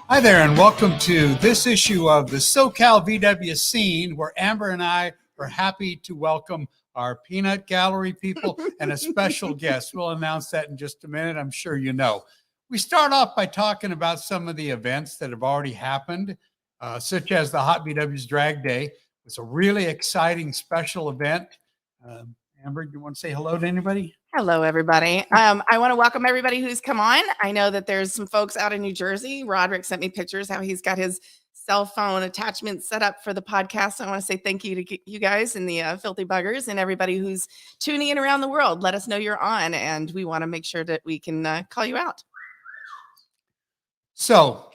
Hi there, and welcome to this issue of the SoCal VW Scene, where Amber and I are happy to welcome our peanut gallery people and a special guest. We'll announce that in just a minute. I'm sure you know. We start off by talking about some of the events that have already happened, such as the Hot VW's Drag Day. It's a really exciting special event. Amber, do you want to say hello to anybody? Hello, everybody. I want to welcome everybody who's come on. I know that there's some folks out in New Jersey. Roderick sent me pictures how he's got his cell phone attachment set up for the podcast. I want to say thank you to you guys and the Filthy Buggers and everybody who's tuning in around the world. Let us know you're on, and we want to make sure that we can call you out. So,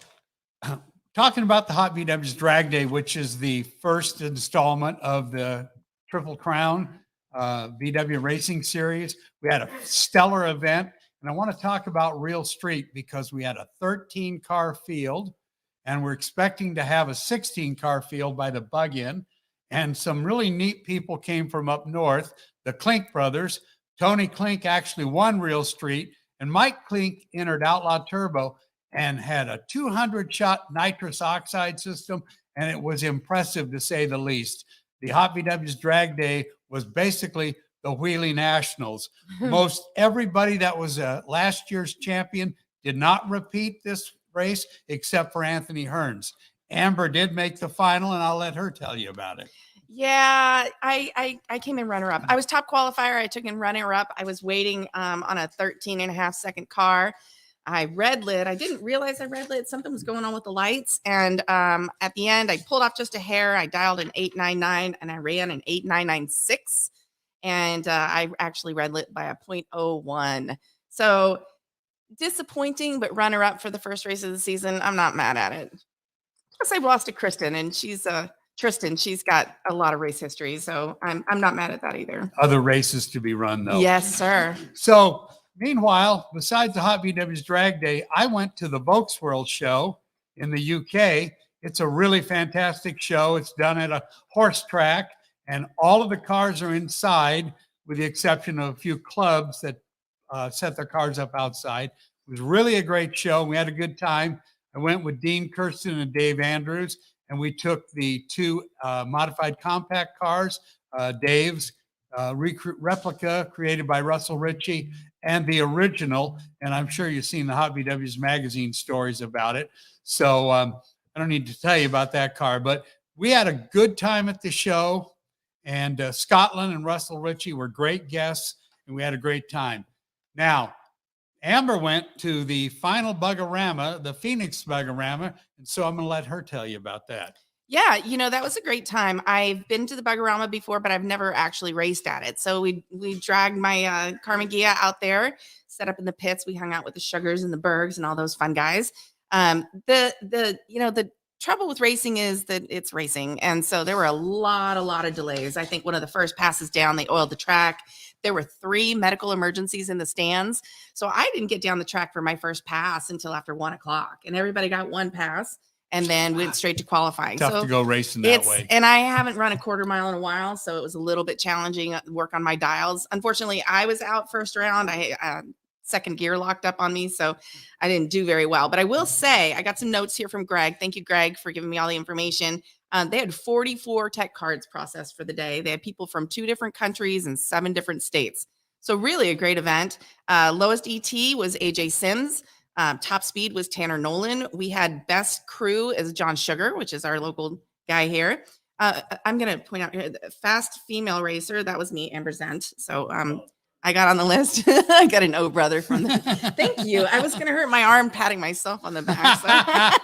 talking about the Hot VW's Drag Day, which is the first installment of the Triple Crown VW Racing Series. We had a stellar event, and I want to talk about Real Street because we had a 13-car field, and we're expecting to have a 16-car field by the Bug-In, and some really neat people came from up north, the Klink brothers. Tony Klink actually won Real Street, and Mike Klink entered Outlaw Turbo and had a 200-shot nitrous oxide system, and it was impressive to say the least. The Hot VW's Drag Day was basically the Wheelie Nationals. Most everybody that was last year's champion did not repeat this race except for Anthony Hearns. Amber did make the final, and I'll let her tell you about it. Yeah, I came in runner-up. I was top qualifier. I took in runner-up. I was waiting on a 13.5-second car. I red lit. I didn't realize I red lit. Something was going on with the lights. And at the end, I pulled off just a hair. I dialed an 899 and I ran an 8996. And I actually red lit by a 0.01. So disappointing, but runner up for the first race of the season. I'm not mad at it. Plus, I lost to Kristen, and she's Tristan. She's got a lot of race history. So I'm not mad at that either. Other races to be run, though. Yes, sir. So, meanwhile, besides the Hot VW's Drag Day, I went to the Volksworld show in the UK. It's a really fantastic show. It's done at a horse track, and all of the cars are inside with the exception of a few clubs that set their cars up outside. It was really a great show. We had a good time. I went with Dean Kirsten and Dave Andrews, and we took the two modified compact cars, Dave's replica created by Russell Ritchie, and the original, and I'm sure you've seen the Hot VW's magazine stories about it. So I don't need to tell you about that car, but we had a good time at the show, and Scotland and Russell Ritchie were great guests, and we had a great time. Now, Amber went to the final Bugorama, the Phoenix Bugorama, and so I'm going to let her tell you about that. Yeah, that was a great time. I've been to the Bugorama before, but I've never actually raced at it. So we dragged my Carmen Gia out there, set up in the pits. We hung out with the Sugars and the Bergs and all those fun guys. The trouble with racing is that it's racing, and so there were a lot of delays. I think one of the first passes down, they oiled the track. There were 3 medical emergencies in the stands, so I didn't get down the track for my first pass until after 1 o'clock, and everybody got one pass. And then went straight to qualifying. Tough to go racing that way. And I haven't run a quarter mile in a while, so it was a little bit challenging work on my dials. Unfortunately, I was out first round. I second gear locked up on me, so I didn't do very well. But I will say, I got some notes here from Greg. Thank you, Greg, for giving me all the information. They had 44 tech cards processed for the day. They had people from 2 different countries and 7 different states. So really a great event. Lowest ET was AJ Sims. Top speed was Tanner Nolan. We had best crew as John Sugar, which is our local guy here. I'm going to point out here, the fast female racer. That was me, Amber Zent. So I got on the list. I got an O brother from the. Thank you. I was going to hurt my arm patting myself on the back.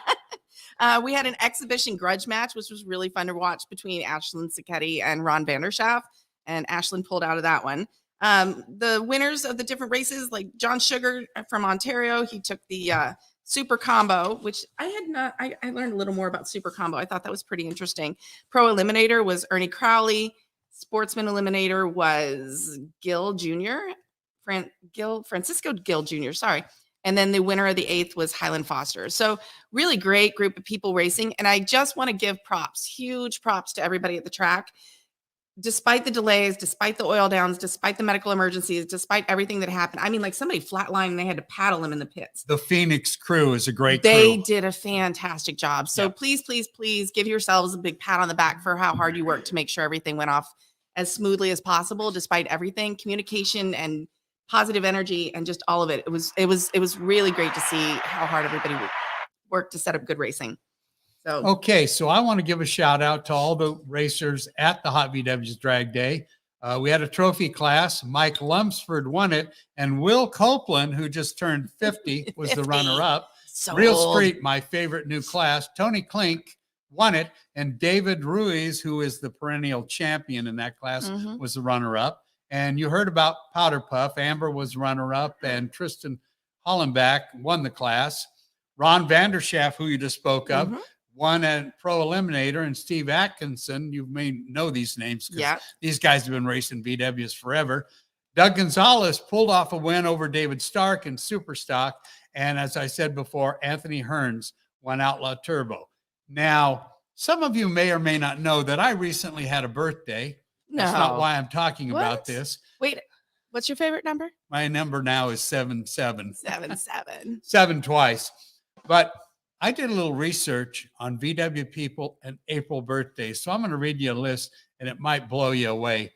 So. We had an exhibition grudge match, which was really fun to watch between Ashlyn Sacchetti and Ron Vanderschaff. And Ashlyn pulled out of that one. The winners of the different races, like John Sugar from Ontario, he took the Super Combo, which I learned a little more about Super Combo. I thought that was pretty interesting. Pro Eliminator was Ernie Crowley. Sportsman Eliminator was Gill Jr. Francisco Gill Jr. Sorry. And then the winner of the 8th was Highland Foster. So really great group of people racing. And I just want to give props, huge props to everybody at the track. despite the delays, despite the oil downs, despite the medical emergencies, despite everything that happened. I mean, like somebody flatlined and they had to paddle him in the pits. The Phoenix crew is a great They crew. did a fantastic job. So please, please, please give yourselves a big pat on the back for how hard you worked to make sure everything went off as smoothly as possible, despite everything, communication and positive energy and just all of it. It was really great to see how hard everybody worked to set up good racing. So Okay, so I want to give a shout out to all the racers at the Hot VW's Drag Day. We had a trophy class. Mike Lumsford won it, and Will Copeland, who just turned 50, was the 50. runner-up. So Real old. Street, my favorite new class. Tony Klink won it, and David Ruiz, who is the perennial champion in that class, was the runner-up. And you heard about Powder Puff. Amber was runner-up, and Tristan Hollenbach won the class. Ron Vanderschaff, who you just spoke of, won at Pro Eliminator, and Steve Atkinson. You may know these names because these guys have been racing VWs forever. Doug Gonzalez pulled off a win over David Stark in Superstock. And as I said before, Anthony Hearns won Outlaw Turbo. Now, some of you may or may not know that I recently had a birthday. That's not why I'm talking about this. Wait, what's your favorite number? My number now is 77. 77. 7 twice. But I did a little research on VW people and April birthdays. So I'm going to read you a list, and it might blow you away.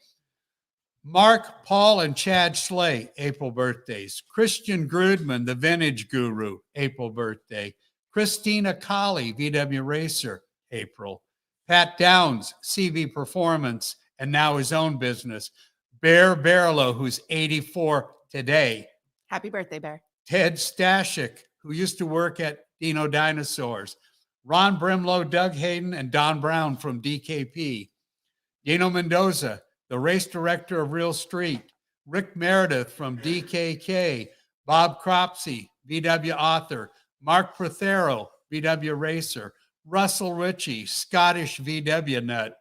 Mark, Paul, and Chad Schley, April birthdays. Christian Grudman, the vintage guru, April birthday. Christina Colley, VW racer, April. Pat Downs, CV Performance, and now his own business. Bear Barlow, who's 84 today. Happy birthday, Bear. Ted Stashik, who used to work at Dino Dinosaurs. Ron Brimlow, Doug Hayden, and Don Brown from DKP. Dino Mendoza, the race director of Real Street. Rick Meredith from DKK. Bob Cropsey, VW author. Mark Prothero, VW racer. Russell Ritchie, Scottish VW nut.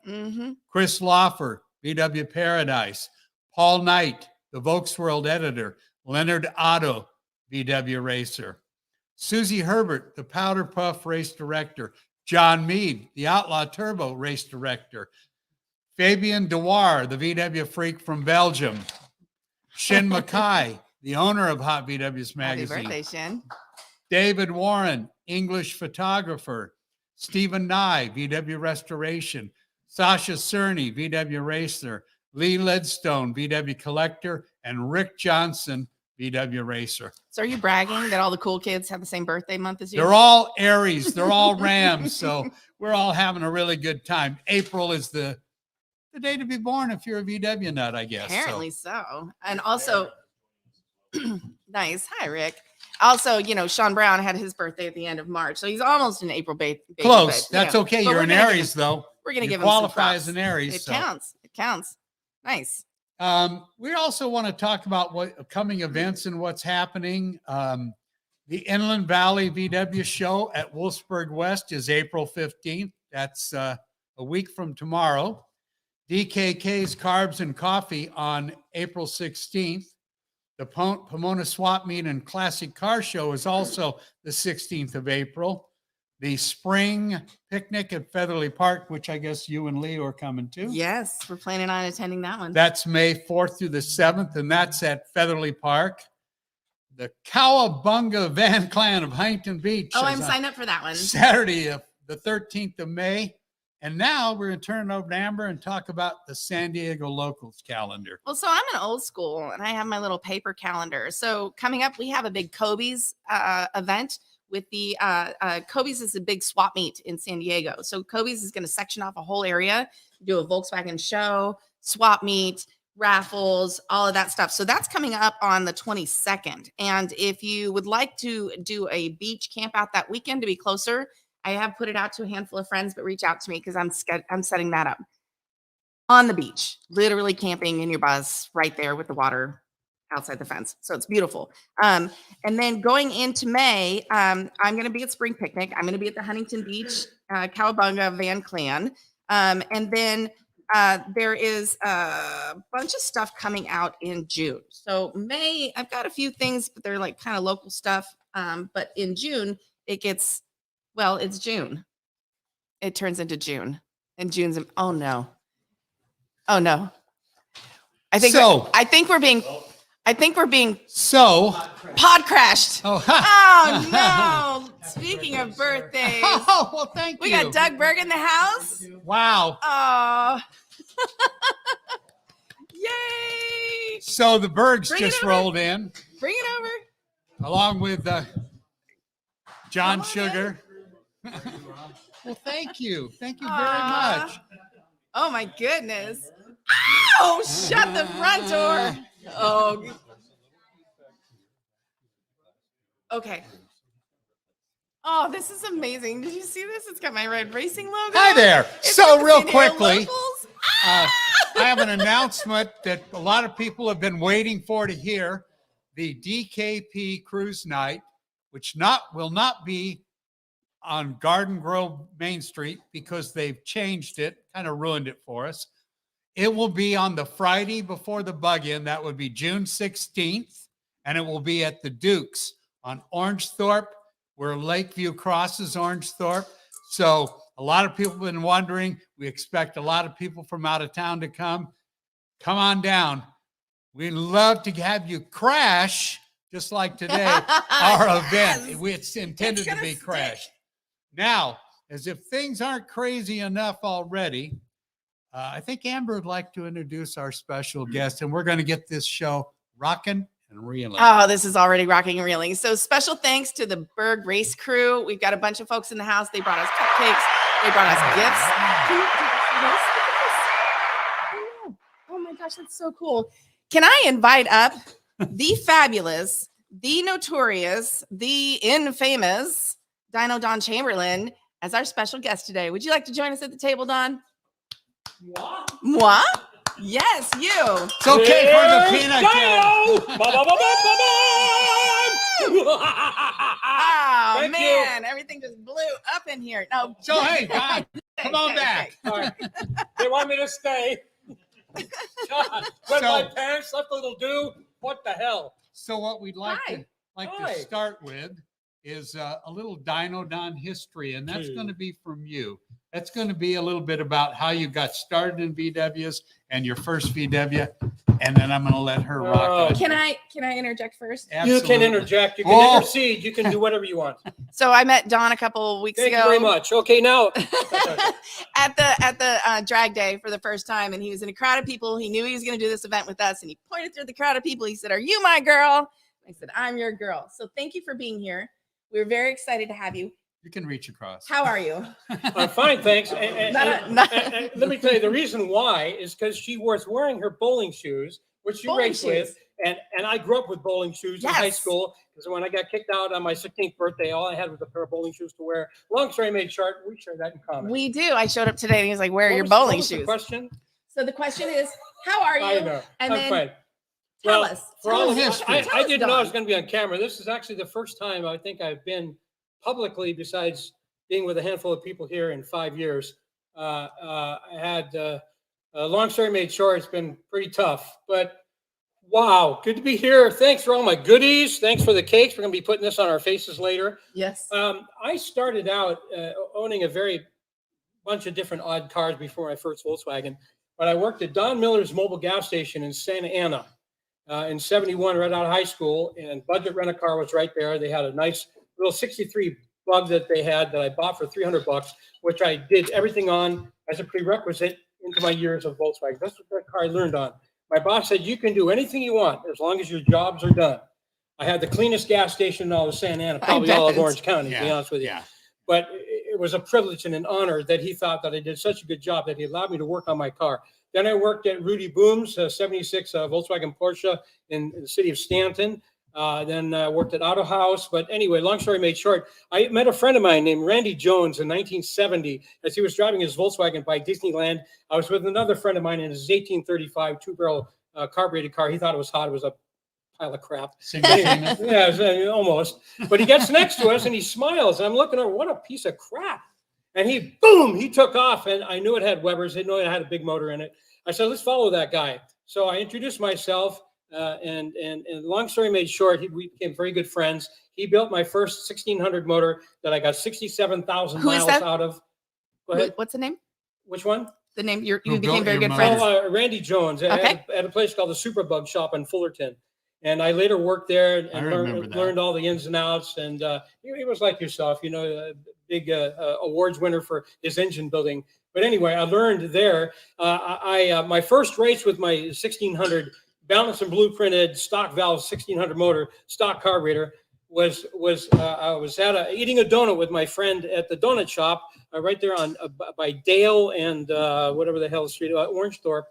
Chris Loffer, VW Paradise. Paul Knight, the Volksworld editor. Leonard Otto, VW racer. Susie Herbert, the Powder Puff race director. John Mead, the Outlaw Turbo race director. Fabian Dewar, the VW freak from Belgium. Shin Mackay, the owner of Hot VW's magazine. Happy birthday, Shin. David Warren, English photographer. Stephen Nye, VW restoration. Sasha Cerny, VW racer. Lee Ledstone, VW collector. And Rick Johnson, VW racer. So are you bragging that all the cool kids have the same birthday month as you? They're all Aries. They're all Rams. So we're all having a really good time. April is the day to be born if you're a VW nut, I guess. Apparently so. And also, nice. Hi, Rick. Also, you know, Sean Brown had his birthday at the end of March. So he's almost an April baby. Close. That's okay. But You're an Aries, though. We're going to give him qualify some as an Aries. It counts. It counts. Nice. We also want to talk about what upcoming events and what's happening. The Inland Valley VW show at Wolfsburg West is April 15th. That's a week from tomorrow. DKK's Carbs and Coffee on April 16th. The Pomona Swap Meet and Classic Car Show is also the 16th of April. The Spring Picnic at Featherly Park, which I guess you and Lee are coming to. Yes, we're planning on attending that one. That's May 4th through the 7th, and that's at Featherly Park. The Cowabunga Van Clan of Huntington Beach. Oh, I'm signed up for that one. Saturday, the 13th of May. And now we're going to turn it over to Amber and talk about the San Diego Locals calendar. Well, so I'm an old school, and I have my little paper calendar. So coming up, we have a big Kobe's event. With the Kobe's is a big swap meet in San Diego. So Kobe's is going to section off a whole area, do a Volkswagen show, swap meet, raffles, all of that stuff. So that's coming up on the 22nd. And if you would like to do a beach camp out that weekend to be closer, I have put it out to a handful of friends, but reach out to me because I'm setting that up on the beach, literally camping in your bus right there with the water outside the fence. So it's beautiful. And then going into May, I'm going to be at Spring Picnic. I'm going to be at the Huntington Beach Cowabunga Van Clan. And then there is a bunch of stuff coming out in June. So May, I've got a few things, but they're like kind of local stuff. But in June, it gets, well, it's June. It turns into June. And June's, oh no. Oh no. I think we're being So, pod crashed. oh, Oh no. Speaking of birthdays, oh, well, thank we you. got Doug Berg in the house. Wow. Oh. Yay. So the Bergs Bring it just over. rolled in Bring it over. along with John Come on Sugar. Well, thank you. Thank you very Aw. much. Oh my goodness. Ow! Shut the front door. Oh. Okay. Oh, this is amazing. Did you see this? It's got my Red Racing logo. Hi there. It's So got the real St. Air quickly, locals. I have an announcement that a lot of people have been waiting for to hear. The DKP Cruise Night, which will not be on Garden Grove Main Street because they've changed it, kind of ruined it for us. It will be on the Friday before the Bug-In. That would be June 16th, and it will be at the Dukes on Orangethorpe, where Lakeview crosses Orangethorpe. So a lot of people have been wondering. We expect a lot of people from out of town to come. Come on down. We'd love to have you crash, just like today, our Yes. event. It's intended to gonna be stick. crashed. Now, as if things aren't crazy enough already, I think Amber would like to introduce our special guest, and we're going to get this show rocking and reeling. Oh, this is already rocking and reeling. So special thanks to the Berg Race Crew. We've got a bunch of folks in the house. They brought us cupcakes. They brought us gifts. Can you see this? Oh my gosh, that's so cool. Can I invite up the fabulous, the notorious, the infamous Dyno Don Chamberlin as our special guest today? Would you like to join us at the table, Don? Moi? Yes, you. It's okay for the peanut gallery. Oh, Thank man. Everything just blew up in here. No. So, hey, Don, come on back. All right. They want me to stay. God, when my parents left a little do, what the hell? So what we'd like Hi. Hi. to start with is a little Dyno Don history, and that's going to be from you. That's going to be a little bit about how you got started in VWs and your first VW, and then I'm going to let her rock it. Can I interject first? You can interject. You can intercede. You can do whatever you want. So I met Don a couple weeks Thank ago. you very much. Okay, now. at the drag day for the first time, and he was in a crowd of people. He knew he was going to do this event with us, and he pointed through the crowd of people. He said, "Are you my girl?" I said, "I'm your girl." So thank you for being here. We're very excited to have you. You can reach across. How are you? I'm fine, thanks. And let me tell you, the reason why is because she was wearing her bowling shoes, which she Bowling raced with. And I grew up with bowling shoes in high school, because when I got kicked out on my 16th birthday, all I had was a pair of bowling shoes to wear. Long story made short, we share that in common. We do. I showed up today, and he was like, "Where are your What bowling was the shoes?" question? So the question is, how are you? I know. And I'm then fine. tell Well, us. For Tell all us of history. I Tell us, didn't know I was Don. going to be on camera. This is actually the first time I think I've been publicly, besides being with a handful of people here in 5 years. I had a long story made short. It's been pretty tough, but wow, good to be here. Thanks for all my goodies. Thanks for the cakes. We're going to be putting this on our faces later. Yes. I started out owning a very bunch of different odd cars before my first Volkswagen, but I worked at Don Miller's mobile gas station in Santa Ana in 71, right out of high school, and Budget Rent-A-Car was right there. They had a nice little 63 Bug that they had that I bought for $300, which I did everything on as a prerequisite into my years of Volkswagen. That's what that car I learned on. My boss said, "You can do anything you want as long as your jobs are done." I had the cleanest gas station in all of Santa Ana, probably all of Orange County, to be honest with you. Yeah. But it was a privilege and an honor that he thought that I did such a good job that he allowed me to work on my car. Then I worked at Rudy Boom's 76 Volkswagen Porsche in the city of Stanton. Then worked at Auto House. But anyway, long story made short, I met a friend of mine named Randy Jones in 1970 as he was driving his Volkswagen by Disneyland. I was with another friend of mine in his 1835 two-barrel carbureted car. He thought it was hot. It was a pile of crap. Yeah, almost. But he gets next to us and he smiles. And I'm looking over, what a piece of crap. And he took off. And I knew it had Webers. I knew it had a big motor in it. I said, let's follow that guy. So I introduced myself. And long story made short, we became very good friends. He built my first 1600 motor that I got 67,000 miles out of. Go ahead. What's the name? Which one? the name? You Who became built very your good motor? friends. Randy Jones Okay. at a place called the Superbug Shop in Fullerton. And I later worked there and remember that. learned all the ins and outs. And he was like yourself, you know, a big awards winner for his engine building. But anyway, I learned there. My first race with my 1600 balanced and blueprinted stock valve 1600 motor stock carburetor was I was eating a donut with my friend at the donut shop right there on by Dale and whatever the hell street, Orangethorpe.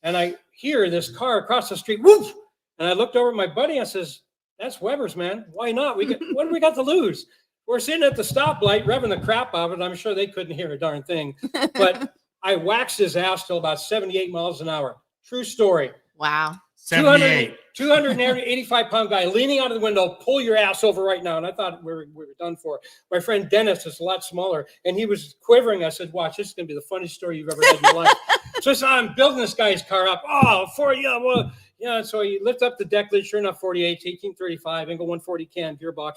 And I hear this car across the street, whoop! And I looked over at my buddy and I says, "That's Weber's, man. Why not? What do we got to lose? We're sitting at the stoplight, revving the crap out of it. I'm sure they couldn't hear a darn thing." But I waxed his ass till about 78 miles an hour. True story. Wow. 78. 285-pound guy leaning out of the window, pull your ass over right now. And I thought we were done for. My friend Dennis is a lot smaller, and he was quivering. I said, "Watch, this is going to be the funniest story you've ever had in your life." So I'm building this guy's car up. Oh, well, yeah. So he lifted up the deck lid, sure enough, 48, 1835, Engel 140 can gearbox.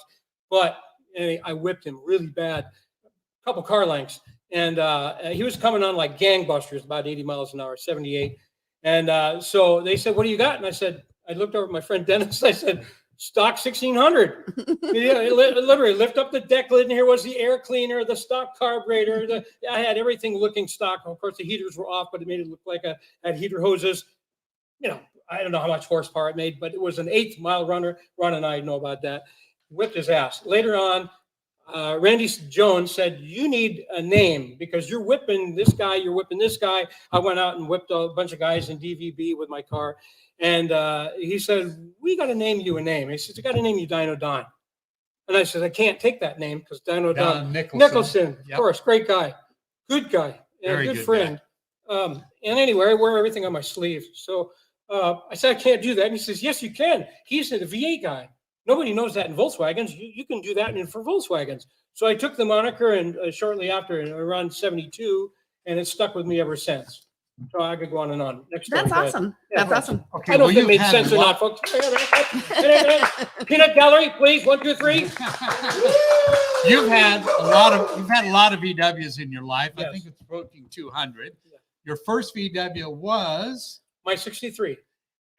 But I whipped him really bad, a couple car lengths. And he was coming on like gangbusters, about 80 miles an hour, 78. And so they said, "What do you got?" And I looked over at my friend Dennis. I said, "Stock 1600. Yeah, literally lift up the deck lid, and here was the air cleaner, the stock carburetor. I had everything looking stock. Of course, the heaters were off, but it made it look like I had heater hoses. You know, I don't know how much horsepower it made, but it was an 8th-mile runner. Ron and I know about that. Whipped his ass. Later on, Randy Jones said, "You need a name because you're whipping this guy, you're whipping this guy." I went out and whipped a bunch of guys in DVB with my car. And he said, "We got to name you a name." He says, "I got to name you Dyno Don." And I said, "I can't take that name because Dyno Don Nicholson, Yep. of course, great guy, good guy, Very good good friend." And anyway, I wear everything on my sleeve. So I said, "I can't do that." And he says, "Yes, you can." He's the V8 guy. Nobody knows that in Volkswagens. You can do that for Volkswagens. So I took the moniker, and shortly after, around 72, and it's stuck with me ever since. So I could go on and on. Next story, That's go ahead. awesome. Yeah, That's awesome. Okay, I don't know if you've it made had sense a or lot- not, folks. Peanut gallery, please. 1, 2, 3. You've had a lot of VWs in your life. I Yes. think it's approaching 200. Yeah. Your first VW was, My 63.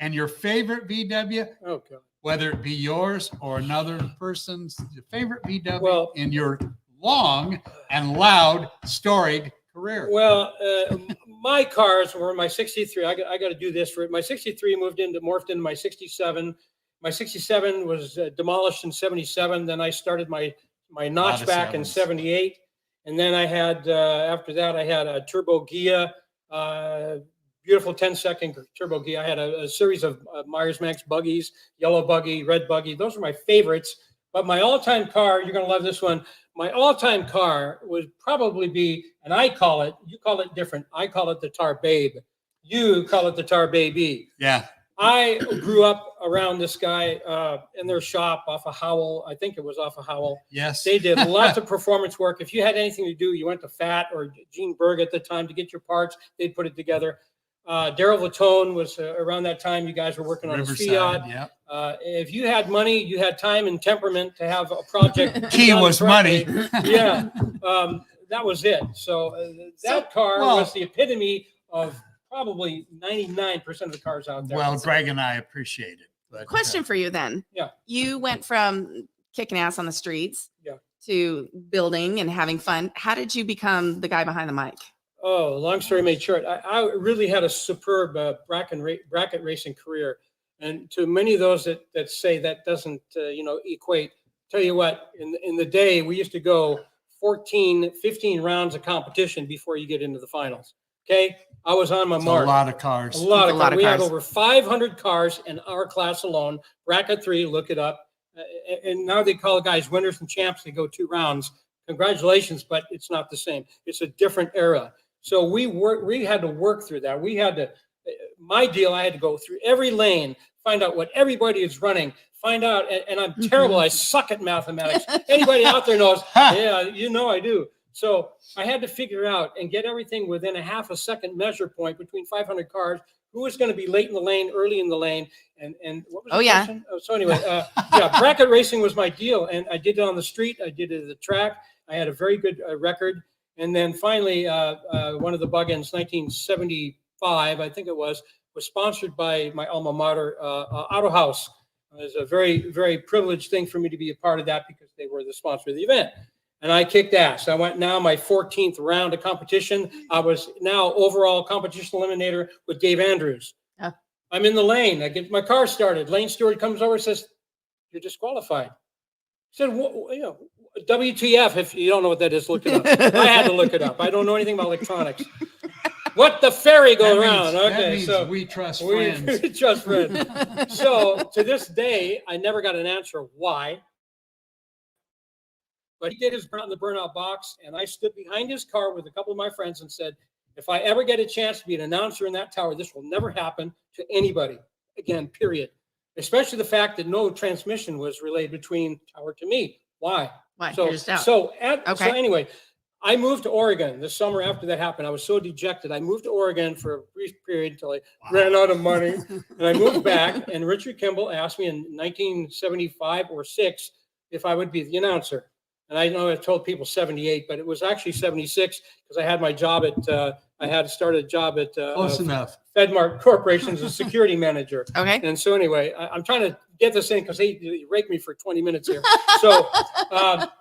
and your favorite VW, Oh, God. whether it be yours or another person's favorite VW Well- in your long and loud, storied career. Well, my cars were my 63. I got to do this for it. My 63 morphed into my 67. My 67 was demolished in 77. Then I started my notchback in sevens. 78. And then I had, after that, I had a Turbo Ghia, beautiful 10-second Turbo Ghia. I had a series of Myers-Max buggies, yellow buggy, red buggy. Those were my favorites. But my all-time car, you're going to love this one. My all-time car would probably be, and you call it different. I call it the Tar Babe. You call it the Tar Baby. Yeah. I grew up around this guy in their shop off of Howell. I think it was off of Howell. Yes. They did lots of performance work. If you had anything to do, you went to Fat or Gene Berg at the time to get your parts. They'd put it together. Daryl Latone was around that time. You guys were working on a Fiat. Yeah. If you had money, you had time and temperament to have a project. Key done was correctly. money. Yeah, that was it. So that car was the epitome of probably 99% of the cars out there. Well, Greg and I appreciate it. But, Question for you then. Yeah. You went from kicking ass on the streets Yeah. to building and having fun. How did you become the guy behind the mic? Oh, long story made short. I really had a superb bracket racing career. And to many of those that say that doesn't, equate, tell you what, in the day, we used to go 14, 15 rounds of competition before you get into the finals. Okay. I was on my it's mark. a lot of cars. A lot of cars. We had cars. over 500 cars in our class alone. Bracket 3, look it up. And now they call guys winners and champs. They go 2 rounds. Congratulations, but it's not the same. It's a different era. So we had to work through that. We had to, my deal, I had to go through every lane, find out what everybody is running, find out, and I'm terrible. I suck at mathematics. Anybody out there knows, yeah, I do. So I had to figure out and get everything within a half a second measure point between 500 cars, who was going to be late in the lane, early in the lane, and what was the question? Oh, so anyway, bracket racing was my deal, and I did it on the street. I did it at the track. I had a very good record. And then finally, one of the bug-ins, 1975, I think it was sponsored by my alma mater, Auto House. It was a very, very privileged thing for me to be a part of that because they were the sponsor of the event. And I kicked ass. I went now my 14th round of competition. I was now overall competition eliminator with Dave Andrews. Oh. I'm in the lane. I get my car started. Lane steward comes over and says, "You're disqualified." I said, WTF, if you don't know what that is, look it up. I had to look it up. I don't know anything about electronics. What the ferry go around? Okay, so we trust friends. We trust friends. So to this day, I never got an answer why. But he did his burnout in the burnout box, and I stood behind his car with a couple of my friends and said, if I ever get a chance to be an announcer in that tower, this will never happen to anybody again, period. Especially the fact that no transmission was relayed between tower to me. Why? Why? So anyway, I moved to Oregon this summer after that happened. I was so dejected. I moved to Oregon for a brief period until I ran out of money. And I moved back, and Richard Kimball asked me in 1975 or 6 if I would be the announcer. And I know I told people 78, but it was actually 76 because I had my job at, I had started a job at Close enough. FedMart Corporation as a security manager. Okay. And so anyway, I'm trying to get this in because he raked me for 20 minutes here. So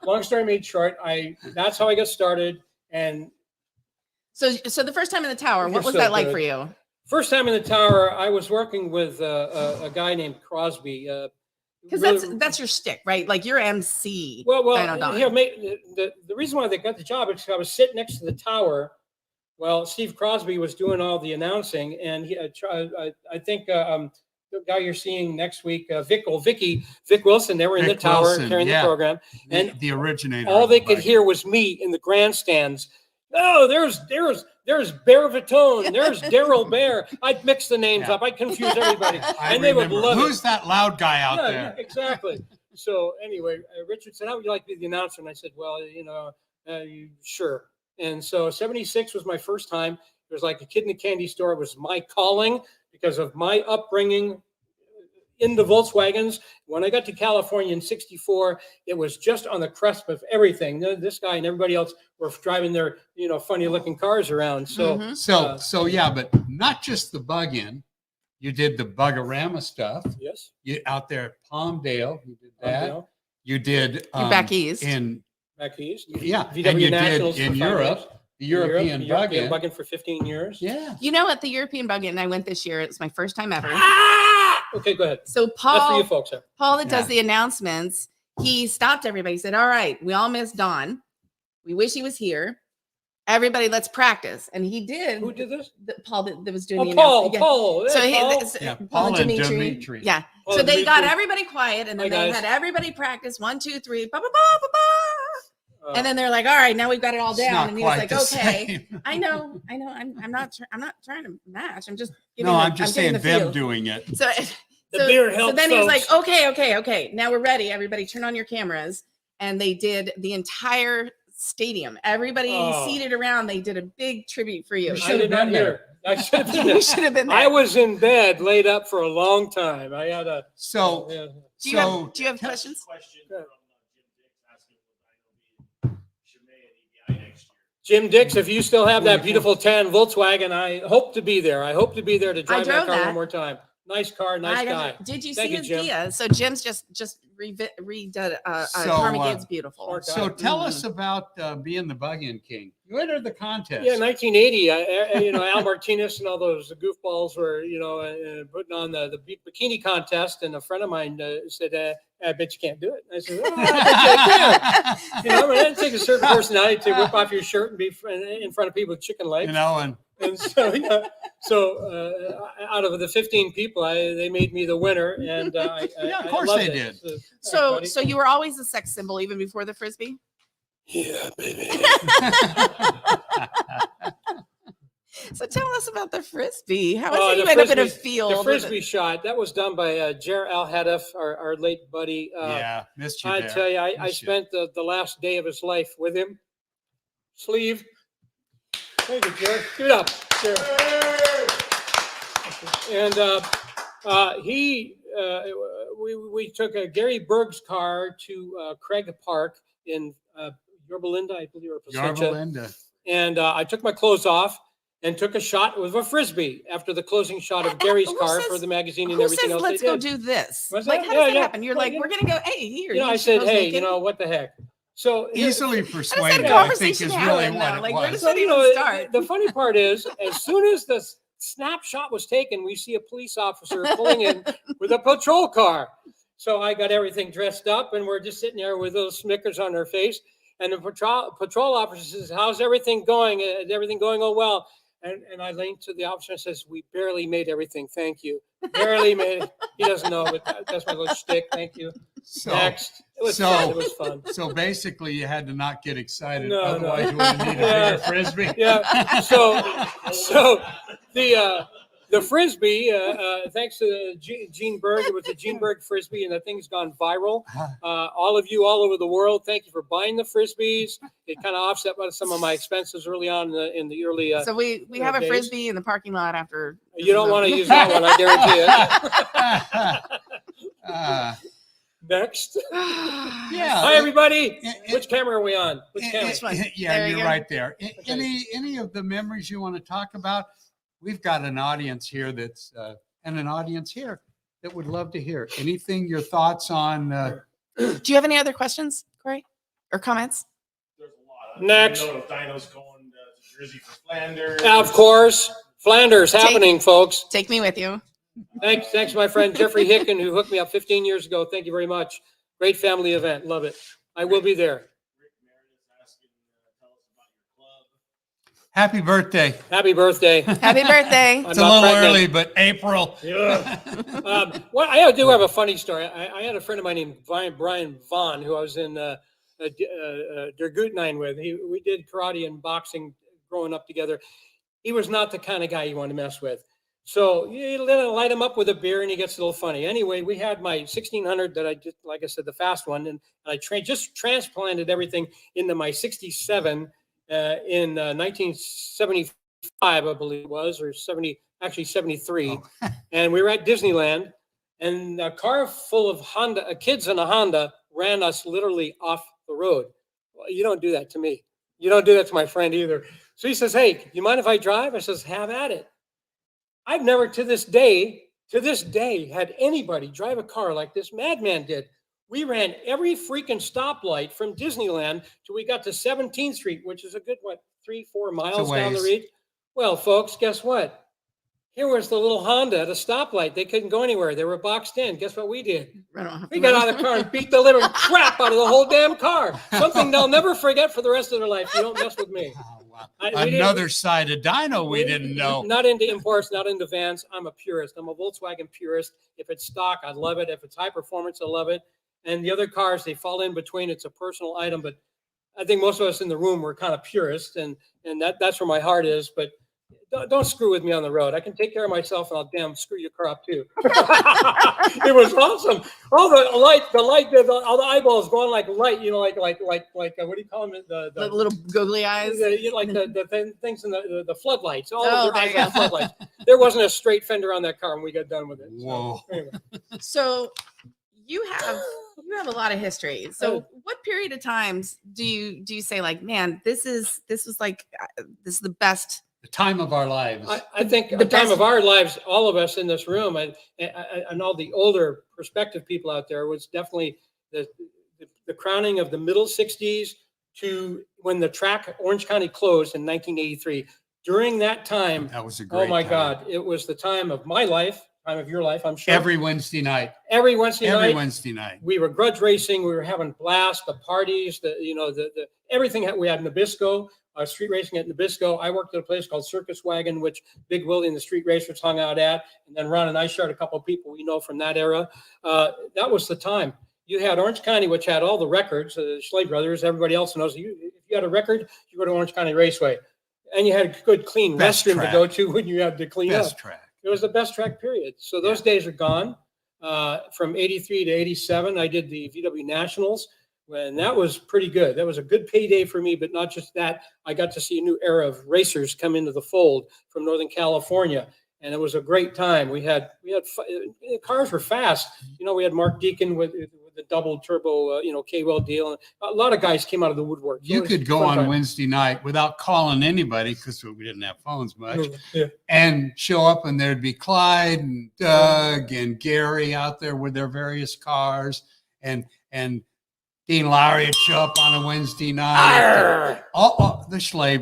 long story made short, that's how I got started. And so the first time in the tower, what was that like for you? First time in the tower, I was working with a guy named Crosby. Because that's your stick, right? Like your MC. Well, Dyno Don. The reason why they got the job is because I was sitting next to the tower. Well, Steve Crosby was doing all the announcing, and I think the guy you're seeing next week, Vic Wilson, they were in the tower carrying the program, and the originator. All they could hear was me in the grandstands. Oh, there's Bear Vitone, there's Daryl Bear. I'd mix the names up, I'd confuse everybody, and they would love it. Who's that loud guy out there? Yeah, exactly. So anyway, Richard said, "How would you like to be the announcer?" And I said, "Well, sure." And so 76 was my first time. It was like a kid in a candy store. It was my calling because of my upbringing into Volkswagens. When I got to California in 64, it was just on the cusp of everything. This guy and everybody else were driving their, funny looking cars around. So, so yeah, but not just the bug-in. You did the Bug-A-Rama stuff. Yes. You out there at Palmdale. You did that. You did back east. Back east. Yeah. VW and you Nationals did in Europe. The European bug-in for 15 years. Yeah. At the European bug-in, I went this year. It's my first time ever. Okay, go ahead. So That's for you folks. Paul that does the announcements, he stopped everybody. He said, "All right, we all miss Don. We wish he was here. Everybody, let's practice." And he did. Who did this? Paul that was doing the Paul. announcement. Paul. So Paul and Dimitri. Yeah. Paul so and they Dimitri. got everybody quiet, and then Hi, they guys. had everybody practice 1, 2, 3, ba ba ba ba ba. And then they're like, "All right, now we've got it all down." And he was like, "Okay, I know. I'm not trying to match. I'm just giving I'm just saying them feel." doing it. The beer helps. So then he's like, folks. okay. Now we're ready. Everybody turn on your cameras. And they did the entire stadium. Everybody seated around. They did a big tribute for you. I did not hear. I should have been there. You should have been there. I was in bed, laid up for a long time. I had a. So, Yeah. Do you have questions? Question from Jim Dix asking if the Dyno should be an EBI next year. Jim Dix, if you still have that beautiful tan Volkswagen, I hope to be there. I hope to be there to drive that car one more time. Nice car, nice guy. Did you Thank see you, his Jim. Dia? So Jim's just redid Carmaged's beautiful. So tell us about being the bug-in king. You entered the contest. Yeah, 1980. Al Martinez and all those goofballs were, putting on the bikini contest, and a friend of mine said, "I bet you can't do it." I said, "Oh, I bet you can." It takes a certain personality to whip off your shirt and be in front of people with chicken legs. And so, out of the 15 people, they made me the winner, and of course they did. So you were always a sex symbol even before the Frisbee? Yeah, baby. So tell us about the Frisbee. How is it you the end up in a Frisbee- field? The Frisbee shot, that was done by Jer Al-Hadaf, our late buddy. Missed you I there. tell you, I Missed you. spent the last day of his life with him. Sleeve. Thank you, Jer. Give it up. Jer. And we took Gary Berg's car to Craig Park in Belinda, I believe, or Yorba Placentia. Linda. And I took my clothes off and took a shot with a Frisbee after the closing shot of Gary's Who car says- for the magazine and Who everything says else let's they go did. do this? What's Like, that? how Yeah, does that yeah. happen? You're Well, like, you we're know- gonna go. Hey, here. I should said, pose hey, naked. what the heck? So Easily How does persuaded, that I think, conversation is happen, really though? what it Like, where was. does that even start? the funny part is, as soon as the snapshot was taken, we see a police officer pulling in with a patrol car. So I got everything dressed up, and we're just sitting there with those smickers on our face. And the patrol officer says, "How's everything going? Is everything going all well?" And I leaned to the officer and says, "We barely made everything. Thank you. Barely made it." He doesn't know, but that's my little shtick. Thank you. So, Next. It was fun. It was fun. so basically, you had to not get excited, No, no. otherwise you would have needed a Yeah. bigger Frisbee. Yeah. So the Frisbee, thanks to Gene Berg, it was a Gene Berg Frisbee, and that thing's gone viral. All of you all over the world, thank you for buying the Frisbees. It kind of offset some of my expenses early on in the early. So we have a days. Frisbee in the parking lot after. You don't want to use that one, I guarantee Uh, it. Next. yeah. Hi, everybody. It- Which camera are we on? Which it- camera? Which one? Yeah, There you you're go. right there. Any of the memories you want to talk about? We've got an audience here that's and an audience here that would love to hear anything. Your thoughts on? Do you have any other questions, Corey, or comments? There's a lot. Next. You know, Dyno's going to Jersey for Flanders. Of course, Flanders happening, folks. Take me with you. Thanks, my friend Jeffrey Hicken, who hooked me up 15 years ago. Thank you very much. Great family event. Love it. I will be there. Rick Meredith asking, tell us about your club. Happy birthday! Happy birthday. Happy birthday. I'm It's a not little pregnant. early, but April. Yeah. Well, I do have a funny story. I had a friend of mine named Brian Vaughn, who I was in Der Gutnein with. We did karate and boxing growing up together. He was not the kind of guy you want to mess with. So you light him up with a beer and he gets a little funny. Anyway, we had my 1600 that I just, like I said, the fast one. And I just transplanted everything into my 67 in 1975, I believe it was, or 73. Oh. And we were at Disneyland and a car full of kids in a Honda ran us literally off the road. Well, you don't do that to me. You don't do that to my friend either. So he says, "Hey, you mind if I drive?" I says, "Have at it." I've never to this day, had anybody drive a car like this madman did. We ran every freaking stoplight from Disneyland till we got to 17th Street, which is a good, 3-4 miles down the ways. road. Well, folks, guess what? Here was the little Honda at a stoplight. They couldn't go anywhere. They were boxed in. Guess what we did? Right on. We got out of the car and beat the living crap out of the whole damn car. Something they'll never forget for the rest of their life. You don't mess with me. Oh, wow. We didn't- Another side of Dyno we didn't know. Not into imports, not into vans. I'm a purist. I'm a Volkswagen purist. If it's stock, I love it. If it's high performance, I love it. And the other cars, they fall in between. It's a personal item, but I think most of us in the room were kind of purists, and that's where my heart is. But don't screw with me on the road. I can take care of myself, and I'll damn screw your car up too. It was awesome. All the light, all the eyeballs going like light. You know, like what do you call them? The Little googly eyes. the things in the floodlights. All Oh, of their eyes there you on floodlights. There wasn't a straight fender on that car when we got done with it. So, Whoa. anyway. So you have a lot of history. So what period of times do you say like, man, this is the best? The time of our lives. I think The the time best- of our lives, all of us in this room, and all the older prospective people out there, was definitely the crowning of the middle 60s to when the track Orange County closed in 1983. During that time, That was a great oh my time. God, it was the time of my life, time of your life, I'm sure. Every Wednesday night. Every Wednesday Every night, Wednesday night. we were grudge racing. We were having blast, the parties, the everything that we had in Nabisco, street racing at Nabisco. I worked at a place called Circus Wagon, which Big Willie and the street racers hung out at. And then Ron and I shared a couple of people we know from that era. That was the time. You had Orange County, which had all the records, Schley Brothers, everybody else knows. If you had a record, you go to Orange County Raceway. And you had a good, clean Best restroom track. to go to when you had to clean Best up. track. It was the best track period. So those days are gone. From 83 to 87, I did the VW Nationals, and that was pretty good. That was a good payday for me, but not just that. I got to see a new era of racers come into the fold from Northern California, and it was a great time. We had cars were fast. You know, we had Mark Deacon with with the double turbo, K-well deal. A lot of guys came out of the woodwork. So You it was could go fun on time. Wednesday night without calling anybody because we didn't have phones much, Yeah. and show up, and there'd be Clyde and Doug and Gary out there with their various cars, and Dean Lowry would show up on a Wednesday night. Arr! All the Schley,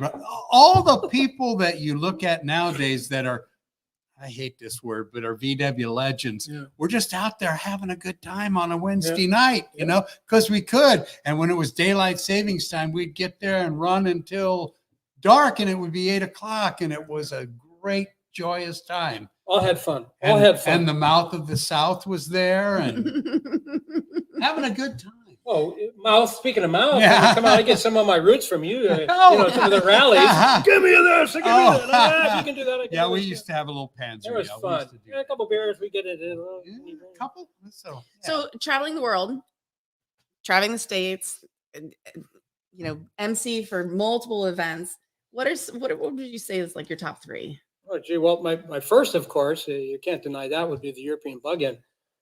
all the people that you look at nowadays that are, I hate this word, but are VW legends. Yeah. We're just out there having a good time on a Wednesday Yeah. night, Yeah. because we could. And when it was daylight savings time, we'd get there and run until dark, and it would be 8 o'clock, and it was a great, joyous time. All had fun. And, All had fun. and the mouth of the South was there, and having a good time. Oh, mouth. Speaking of mouth, Yeah. come on! I get some of my roots from you. Oh. Some of the rallies. Give me this. Give me Oh. that. Ah, if you can do that. I can Yeah, do we this. used to have a little panzer. It was Yeah, we fun. used to do Yeah, a couple beers. We get it. Yeah, a couple. So, yeah. So traveling the world, traveling the states, MC for multiple events. What would you say is like your top three? Oh, gee. Well, my first, of course, you can't deny that, would be the European Bug-In.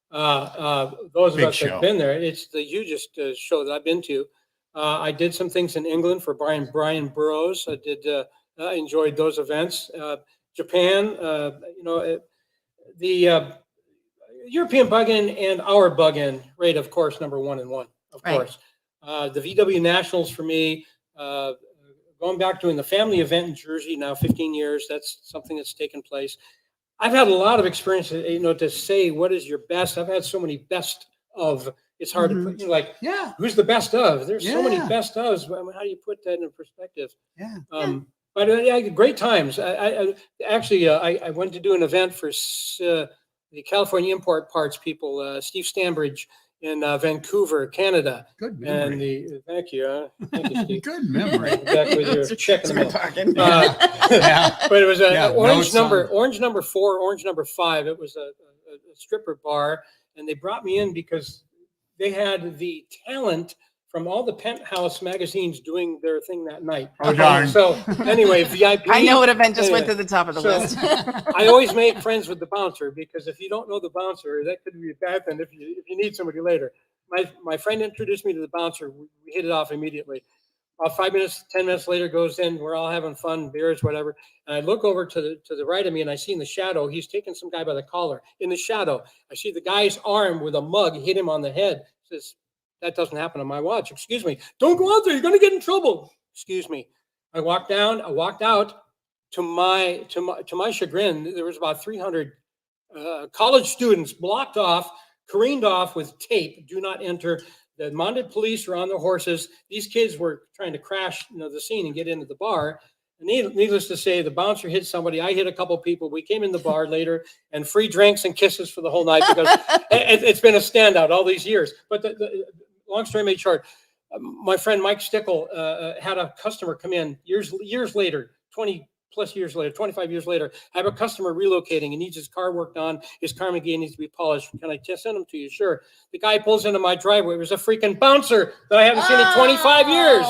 Those of Big us show. that've been there, it's the hugest show that I've been to. I did some things in England for Brian Burrows. I enjoyed those events. Japan, the European Bug-In and our Bug-In rate, of course, number 1 and 1, of Right. course. The VW Nationals for me, going back doing the family event in Jersey now 15 years, that's something that's taken place. I've had a lot of experience, to say what is your best. I've had so many best of. It's hard to put, Yeah. who's the best of? There's so many Yeah. best ofs. I mean, how do you put that in perspective? Yeah. But yeah, great times. I went to do an event for the California Import Parts people, Steve Stambridge in Vancouver, Canada. Good And memory. thank you, Steve. Good memory. Back with your check in the mail. talking. Yeah. But it was Yeah, orange notes on- number 4, orange number 5. It was a stripper bar, and they brought me in because they had the talent from all the Penthouse magazines doing their thing that night. Oh, darn. So anyway, VIP. I know what event just went to Anyway, the top of the so- list. I always make friends with the bouncer, because if you don't know the bouncer, that could be a bad thing if you need somebody later. My friend introduced me to the bouncer. We hit it off immediately. About 5 minutes, 10 minutes later goes in. We're all having fun, beers, whatever. And I look over to the right of me, and I see in the shadow, he's taking some guy by the collar. In the shadow, I see the guy's arm with a mug hit him on the head. Says, "That doesn't happen on my watch." "Excuse me." "Don't go out there. You're going to get in trouble." "Excuse me." I walked out. To my chagrin, there was about 300 college students blocked off, careened off with tape. "Do not enter." The mounted police were on their horses. These kids were trying to crash, the scene and get into the bar. And needless to say, the bouncer hit somebody. I hit a couple people. We came in the bar later, and free drinks and kisses for the whole night, because it's been a standout all these years. But the long story made short, my friend Mike Stickle had a customer come in years later, 20 plus years later, 25 years later. I have a customer relocating. He needs his car worked on. His car McGee needs to be polished. "Can I just send him to you?" "Sure." The guy pulls into my driveway. It was a freaking bouncer that I haven't seen in 25 years.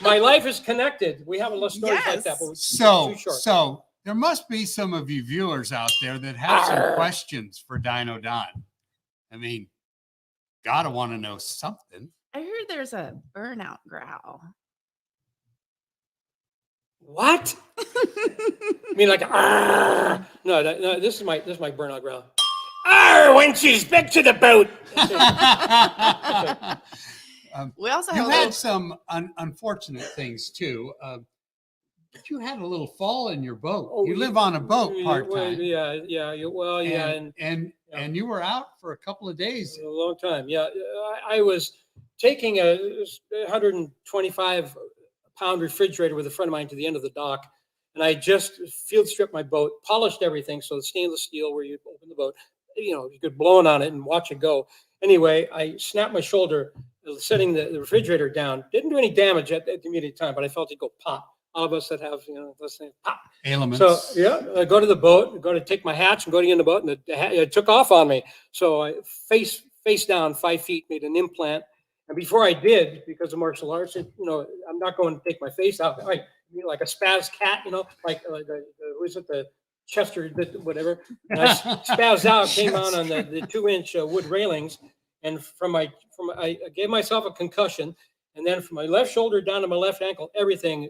My life is connected. We have a lot of stories like that. But it's too short. So there must be some of you viewers out there that have some Arr. questions for Dyno Don. I mean, gotta want to know something. I heard there's a burnout growl. What? I mean, like, "Arr." No, this is my burnout growl. "Arr, when she's back to the boat." We also You have a had little, some unfortunate things too. But you had a little fall in your boat. Oh, You live on a boat part Well, time. yeah. And you were out for a couple of days. A long time. Yeah. I was taking a 125-pound refrigerator with a friend of mine to the end of the dock. And I just field stripped my boat, polished everything. So the stainless steel where you open the boat, you could blow on it and watch it go. Anyway, I snapped my shoulder, setting the refrigerator down. Didn't do any damage at the immediate time, but I felt it go pop. All of us that have, those things, pop. Ailments. So yeah, I go to the boat, go to take my hatch and go to get in the boat, and it took off on me. So I face down 5 feet, made an implant. And before I did, because of martial arts, I'm not going to take my face out. Like a spaz cat, like was it the Chester, whatever. And I spazzed out, came on the 2-inch wood railings, and I gave myself a concussion, and then from my left shoulder down to my left ankle, everything,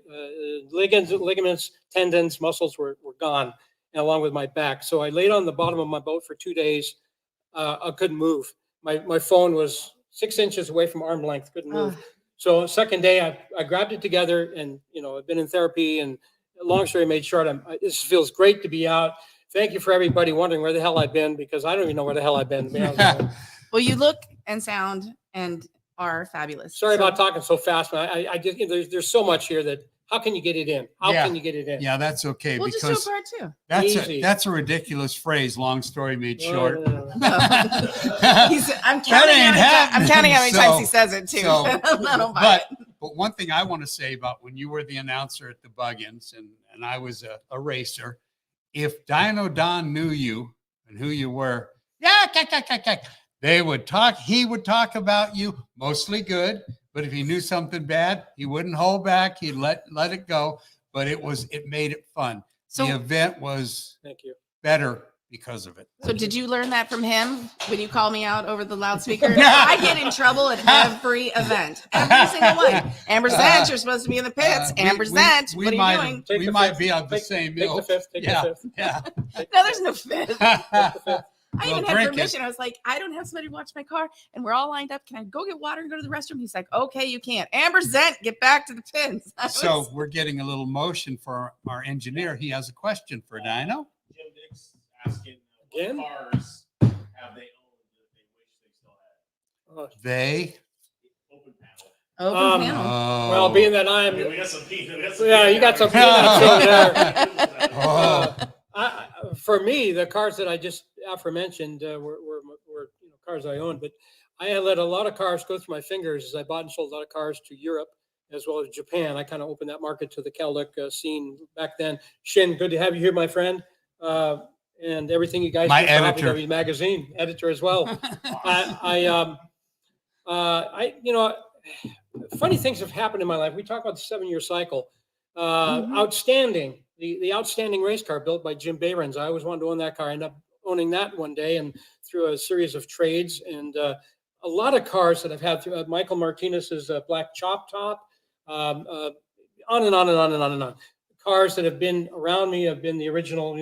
ligaments, tendons, muscles were gone, and along with my back. So I laid on the bottom of my boat for 2 days. I couldn't move. My phone was 6 inches away from arm length, couldn't move. So second day, I grabbed it together, and I've been in therapy, and long story made short, this feels great to be out. Thank you for everybody wondering where the hell I've been, because I don't even know where the hell I've been, to be honest with you. Well, you look and sound and are fabulous. Sorry about talking so fast, but I just, there's so much here that, how can you get it in? How can you get it in? Yeah, that's okay. We'll because just do a part two. that's a ridiculous phrase. Long story made short. I'm counting how many times he says it too. So, I don't buy it. But one thing I want to say about when you were the announcer at the Buggins and I was a racer, if Dyno Don knew you and who you were, they would talk. He would talk about you, mostly good. But if he knew something bad, he wouldn't hold back. He'd let it go. But it made it fun. So the event was better because of it. So did you learn that from him when you call me out over the loudspeaker? I get in trouble at every event, every single one. Amber Zant, you're supposed to be in the pits. Amber Zant, what are you doing? We might be on the same Take the fifth. Take the fifth. Yeah. No, there's no fifth. I Well, even had drink permission. I was like, I don't have somebody to watch my car, and we're all lined up. Can I go get water and go to the restroom? He's like, okay, you can't. Amber Zent, get back to the pins. So we're getting a little motion for our engineer. He has a question for Dyno. Jim Dick's asking Again? what cars have they owned that they wish they still had? They. Open panel. Open panel. Well, being that I I'm, mean, we got some peanuts. yeah, you got some peanuts over there. Oh. For me, the cars that I just aforementioned were cars I owned, but I let a lot of cars go through my fingers as I bought and sold a lot of cars to Europe as well as Japan. I kind of opened that market to the Cadillac scene back then. Shin, good to have you here, my friend, and everything you guys My do for editor. VW Magazine, editor as well. Funny things have happened in my life. We talk about the 7-year cycle. Outstanding. The outstanding race car built by Jim Behrens. I always wanted to own that car. I ended up owning that one day, and through a series of trades, and a lot of cars that I've had through Michael Martinez's black chop top, on and on and on and on and on. Cars that have been around me have been the original,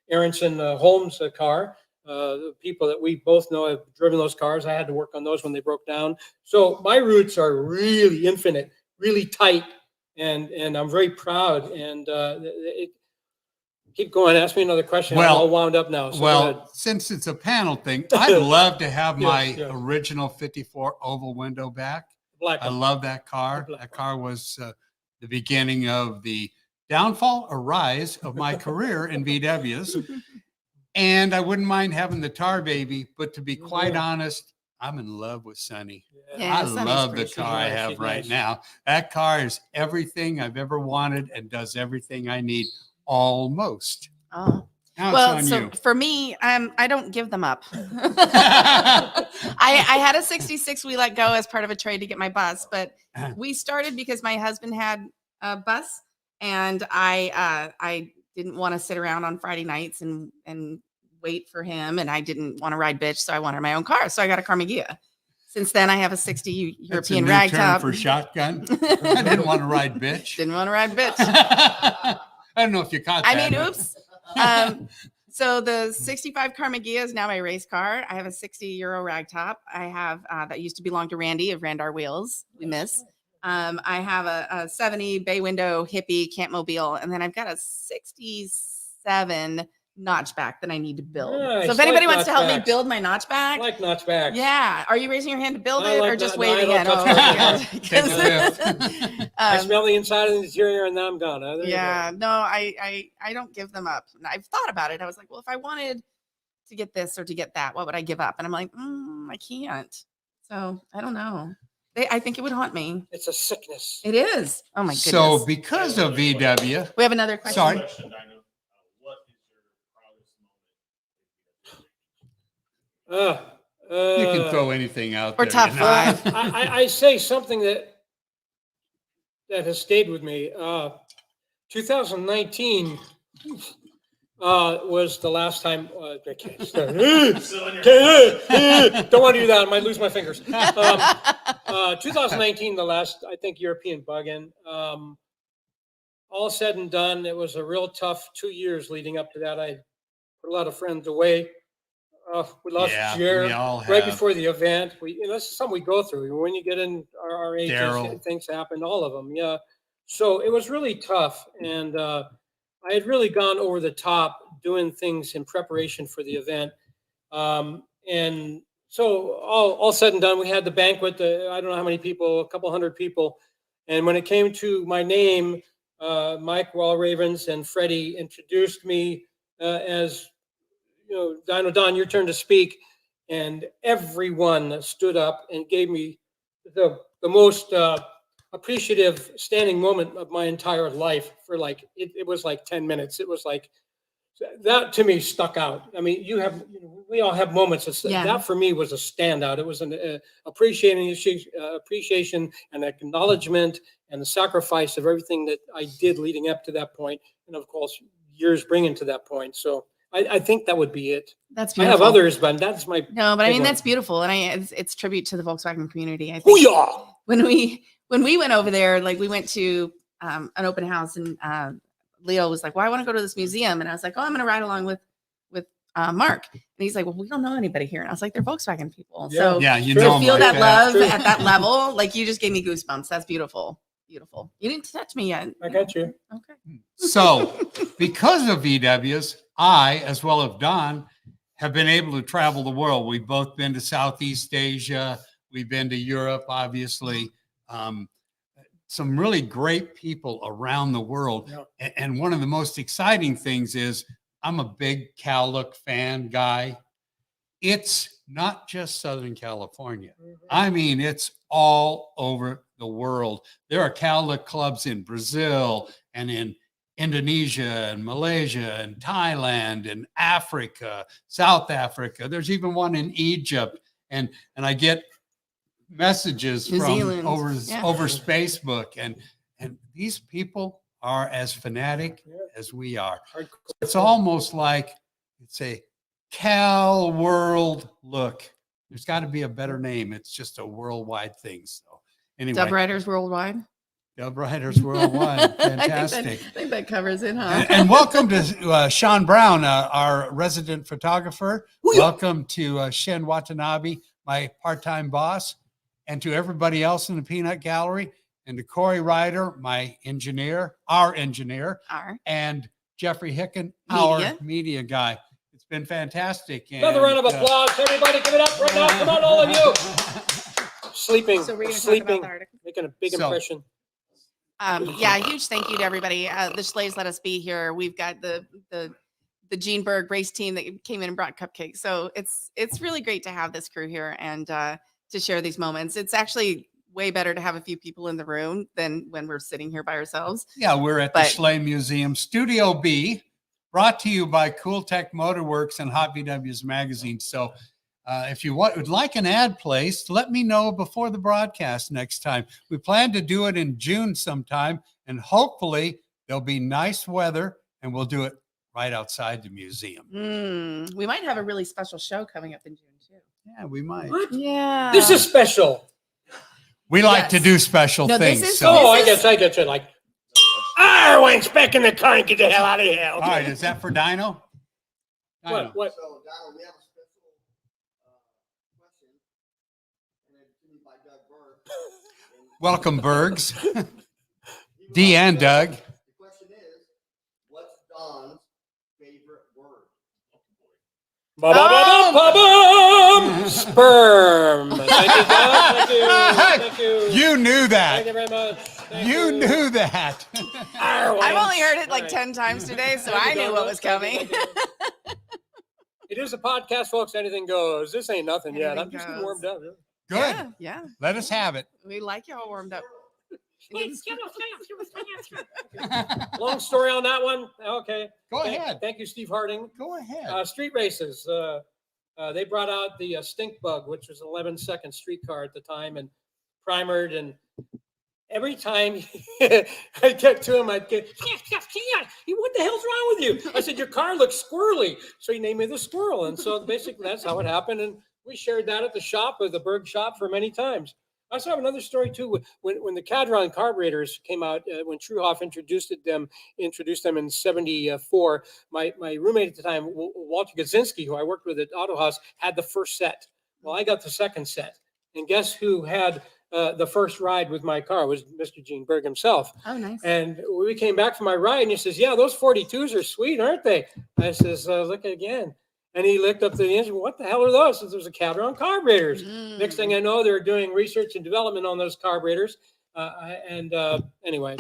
Aronson Holmes car. The people that we both know have driven those cars. I had to work on those when they broke down. So my roots are really infinite, really tight. And I'm very proud. And keep going. Ask me another question. Well, I'm all wound up now. So go ahead. Since it's a panel thing, I'd love to have my Yes. original 54 oval window back. Black. I love that car. That car was the beginning of the downfall or rise of my career in VWs. And I wouldn't mind having the tar baby, but to be quite honest, I'm in love with Sunny. Yeah, I Sunny's love the pretty car I nice. have She's right nice. now. That car is everything I've ever wanted and does everything I need almost. Oh. Now Well, it's so on you. for me, I don't give them up. I had a 66 we let go as part of a trade to get my bus, but we started because my husband had a bus, and I didn't want to sit around on Friday nights and wait for him, and I didn't want to ride bitch, so I wanted my own car. So I got a Carmagia. Since then, I have a 60 That's a European new term ragtop. for shotgun. I didn't want to ride bitch. Didn't want to ride bitch. I don't know if you caught that. I mean, oops. So the 65 Carmagia is now my race car. I have a 60 Euro ragtop. I have that used to belong to Randy of Randar Wheels. We miss. I have a 70 bay window hippie Campmobile, and then I've got a 67 notchback that I need to build. Nice. So if anybody Like wants to help me notchbacks. build my notchback, I like notchbacks. yeah. Are you raising your hand to build I it, like or just no, I waving don't it? touch Oh, notchbacks. yeah. I Um, smell the inside and the interior, and now I'm gone. There you go. yeah, no, I don't give them up. And I've thought about it. I was like, well, if I wanted to get this or to get that, what would I give up? And I'm like, I can't. So I don't know. I think it would haunt me. It's a sickness. It is. Oh my goodness. So because of VW, we have another question. Sorry. Question, Dyno. What is your proudest moment? you can throw anything out Or there. top you know? five. I say something that has stayed with me. 2019, was the last time. I can't start. Still in your- Don't want to do that. I might lose my fingers. 2019, the last, I think, European bug-in. All said and done, it was a real tough 2 years leading up to that. I put a lot of friends away. We lost Yeah, Jer we all right have. before the event. This is something we go through. When you get in our ages, Daryl. things happen, all of them. Yeah. So it was really tough. And I had really gone over the top doing things in preparation for the event. And so all said and done, we had the banquet. I don't know how many people, a couple hundred people. And when it came to my name, Mike Walravens and Freddie introduced me as, Dyno Don, your turn to speak. And everyone stood up and gave me the most appreciative standing moment of my entire life for it was like 10 minutes. It was like, that to me stuck out. I mean, we all have moments. That for me was a standout. It was an appreciation and acknowledgement and the sacrifice of everything that I did leading up to that point. And of course, years bringing to that point. So I think that would be it. That's I beautiful. have others, but that's my. No, but I big mean, one. that's beautiful. And it's tribute to the Volkswagen community. I think Booyah! when we went over there, like we went to an open house and Leo was like, well, I want to go to this museum. And I was like, oh, I'm going to ride along with Mark. And he's like, well, we don't know anybody here. And I was like, they're Volkswagen people. Yeah. So Yeah, you Sure. know to 'em feel like that love True. at that level, like you just gave me goosebumps. That's beautiful. Beautiful. You didn't touch me yet. I got you. Okay. So, because of VWs, I, as well as Don, have been able to travel the world. We've both been to Southeast Asia. We've been to Europe, obviously. Some really great people around the world. Yeah. And one of the most exciting things is I'm a big Cal-Look fan guy. It's not just Southern California. I mean, it's all over the world. There are Cal-Look clubs in Brazil and in Indonesia and Malaysia and Thailand and Africa, South Africa. There's even one in Egypt. And I get messages New from Zealand. over Yeah. Facebook. And these people are as fanatic as we are. Hardcore. It's almost like it's a Cal World look. There's got to be a better name. It's just a worldwide thing. So anyway, Dub Riders Worldwide. Dub Riders Worldwide. Fantastic. I think that covers it, huh? And welcome to Sean Brown, our resident photographer. Welcome to Shen Watanabe, my part-time boss, and to everybody else in the Peanut Gallery, and to Corey Ryder, my engineer, our engineer, and Jeffrey Hicken, our media guy. It's been fantastic. Another round of applause. Everybody give it up right now. Come on, all of you. Sleeping, So we're going to talk sleeping, about the article. making a big impression. Yeah, huge thank you to everybody. The Schlays let us be here. We've got the Gene Berg race team that came in and brought cupcakes. So it's really great to have this crew here and to share these moments. It's actually way better to have a few people in the room than when we're sitting here by ourselves. Yeah, we're at the Schley Museum, Studio B, brought to you by Cool Tech Motorworks and Hot VWs Magazine. So if you would like an ad placed, let me know before the broadcast next time. We plan to do it in June sometime, and hopefully there'll be nice weather, and we'll do it right outside the museum. We might have a really special show coming up in June too. Yeah, we might. What? Yeah. This is special. We like to do special things. I get you. Like, I went back in the car and get the hell out of here. All right, is that for Dyno? Dyno. What? So, Dyno, we have a special question, and it's to me by Doug Berg. Welcome, Bergs. D and Doug. The question is, what's Don's favorite word? Sperm. Thank you, Don. Thank you. You knew that. Thank you very much. You knew that. I've only heard it like 10 times today, so I knew what was coming. It is a podcast, folks. Anything goes. This ain't nothing yet. I'm just getting warmed up. Good. Yeah. Let us have it. We like you all warmed up. Long story on that one. Okay. Go ahead. Thank you, Steve Harding. Go ahead. Street races. They brought out the Stink Bug, which was an 11-second street car at the time, and primered, and every time I get to him, I'd get, what the hell's wrong with you? I said, your car looks squirrely. So he named me the squirrel. And so basically that's how it happened. And we shared that at the shop, at the Berg shop, for many times. I also have another story too. When the Cadron carburetors came out, when Truhoff introduced them in '74, my roommate at the time, Walter Gadzinski, who I worked with at Autohaus, had the first set. Well, I got the second set. And guess who had the first ride with my car? Was Mr. Gene Berg himself. Oh, nice. And we came back from my ride, and he says, yeah, those 42s are sweet, aren't they? I says, look again. And he looked up the engine. What the hell are those? Says, there's a Cadron carburetors. Next thing I know, they're doing research and development on those carburetors. Anyway,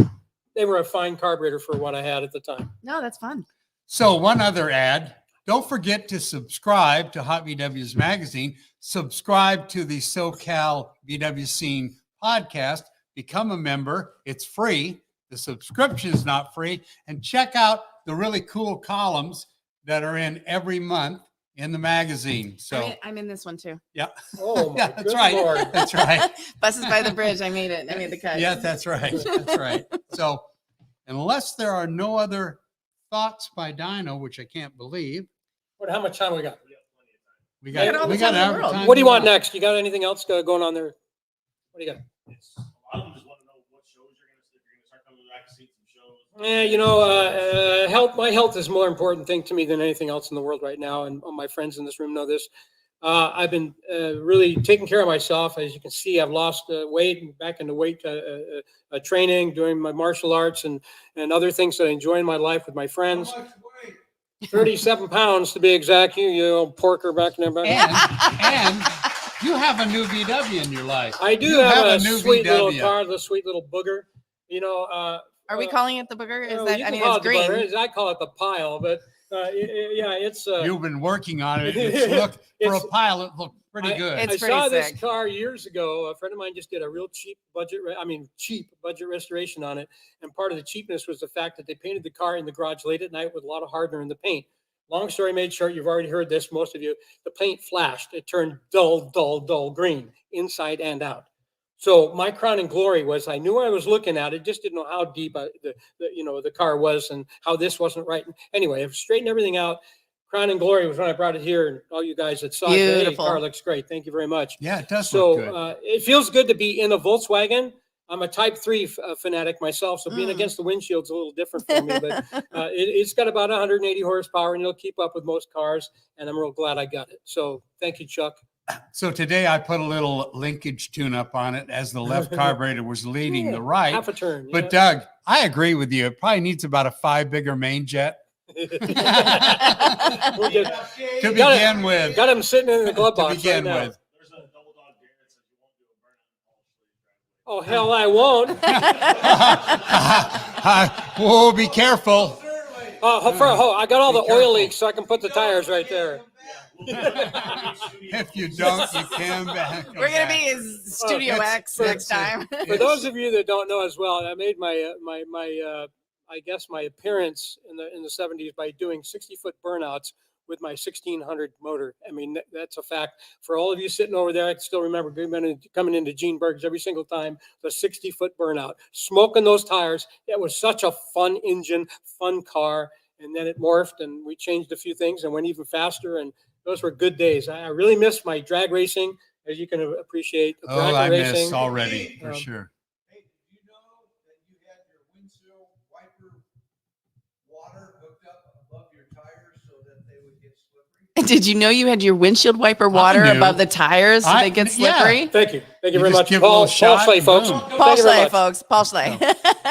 they were a fine carburetor for what I had at the time. No, that's fun. So one other ad. Don't forget to subscribe to Hot VW's magazine. Subscribe to the SoCal VW Scene podcast. Become a member. It's free. The subscription is not free. And check out the really cool columns that are in every month in the magazine. So I'm in this one too. yeah. Oh, my Yeah, that's good right. Lord. That's right. Buses by the bridge. I made it. I made the cut. Yeah, that's right. That's right. So unless there are no other thoughts by Dyno, which I can't believe, How much time we got? we got all the we got time in the our world. time What do you to want go. next? You got anything else going on there? What do you got? It's, a lot of them just want to know what shows you're going to, if you're going to start coming back to see some shows. Yeah, health. My health is a more important thing to me than anything else in the world right now. And all my friends in this room know this. I've been really taking care of myself. As you can see, I've lost weight and back into weight training, doing my martial arts and other things that I enjoy in my life with my friends. 37 pounds to be exact. You old porker back in there. And you have a new VW in your life. I do You have a new sweet little VW. car, the sweet little booger. You know, Are we calling it the booger? Is well, that? you I can mean, call it's it the green. booger. I call it the pile, but yeah, it's. You've been working on it. It's look for a It's- pilot. Look pretty good. It's I pretty saw sick. this car years ago. A friend of mine just did a real cheap budget restoration on it. And part of the cheapness was the fact that they painted the car in the garage late at night with a lot of hardener in the paint. Long story made short, you've already heard this, most of you. The paint flashed. It turned dull green inside and out. So my crown and glory was I knew what I was looking at. I just didn't know how deep the car was and how this wasn't right. Anyway, I've straightened everything out. Crown and glory was when I brought it here, and all you guys that saw it, hey, the Beautiful. car looks great. Thank you very much. Yeah, it does So look good. it feels good to be in a Volkswagen. I'm a Type 3 fanatic myself, so being against the windshield's a little different for me. But it's got about 180 horsepower, and it'll keep up with most cars. And I'm real glad I got it. So thank you, Chuck. So today I put a little linkage tune-up on it as the left carburetor was leading the right. Half a turn. But yeah. Doug, I agree with you. It probably needs about a 5 bigger main jet We'll get- to Got it. begin with. got him sitting in the glove To box begin right now. with. There's a double dog there that says you won't do a burnout in all Oh, hell, I won't. Whoa, be careful. I got all Be the careful. oil leaks, so I can put the tires right there. If you don't, you can back. We're gonna be his Studio it's- X next time. For those of you that don't know as well, I made my I guess my appearance in the 70s by doing 60-foot burnouts with my 1600 motor. I mean, that's a fact. For all of you sitting over there, I can still remember coming into Gene Berg's every single time, the 60-foot burnout, smoking those tires. It was such a fun engine, fun car. And then it morphed and we changed a few things and went even faster. And those were good days. I really miss my drag racing, as you can appreciate. Oh, Drag I racing. miss already for Um, sure. Hey, did you know that you had your windshield wiper water hooked up above your tires so that they would get slippery? Did you know you had your windshield wiper water knew. above the tires so they get yeah. slippery? Thank you. Thank you You very just much. give it a Paul little shot, Schley, folks. boom. Thank Paul you very Schley, much. folks. Paul Schley.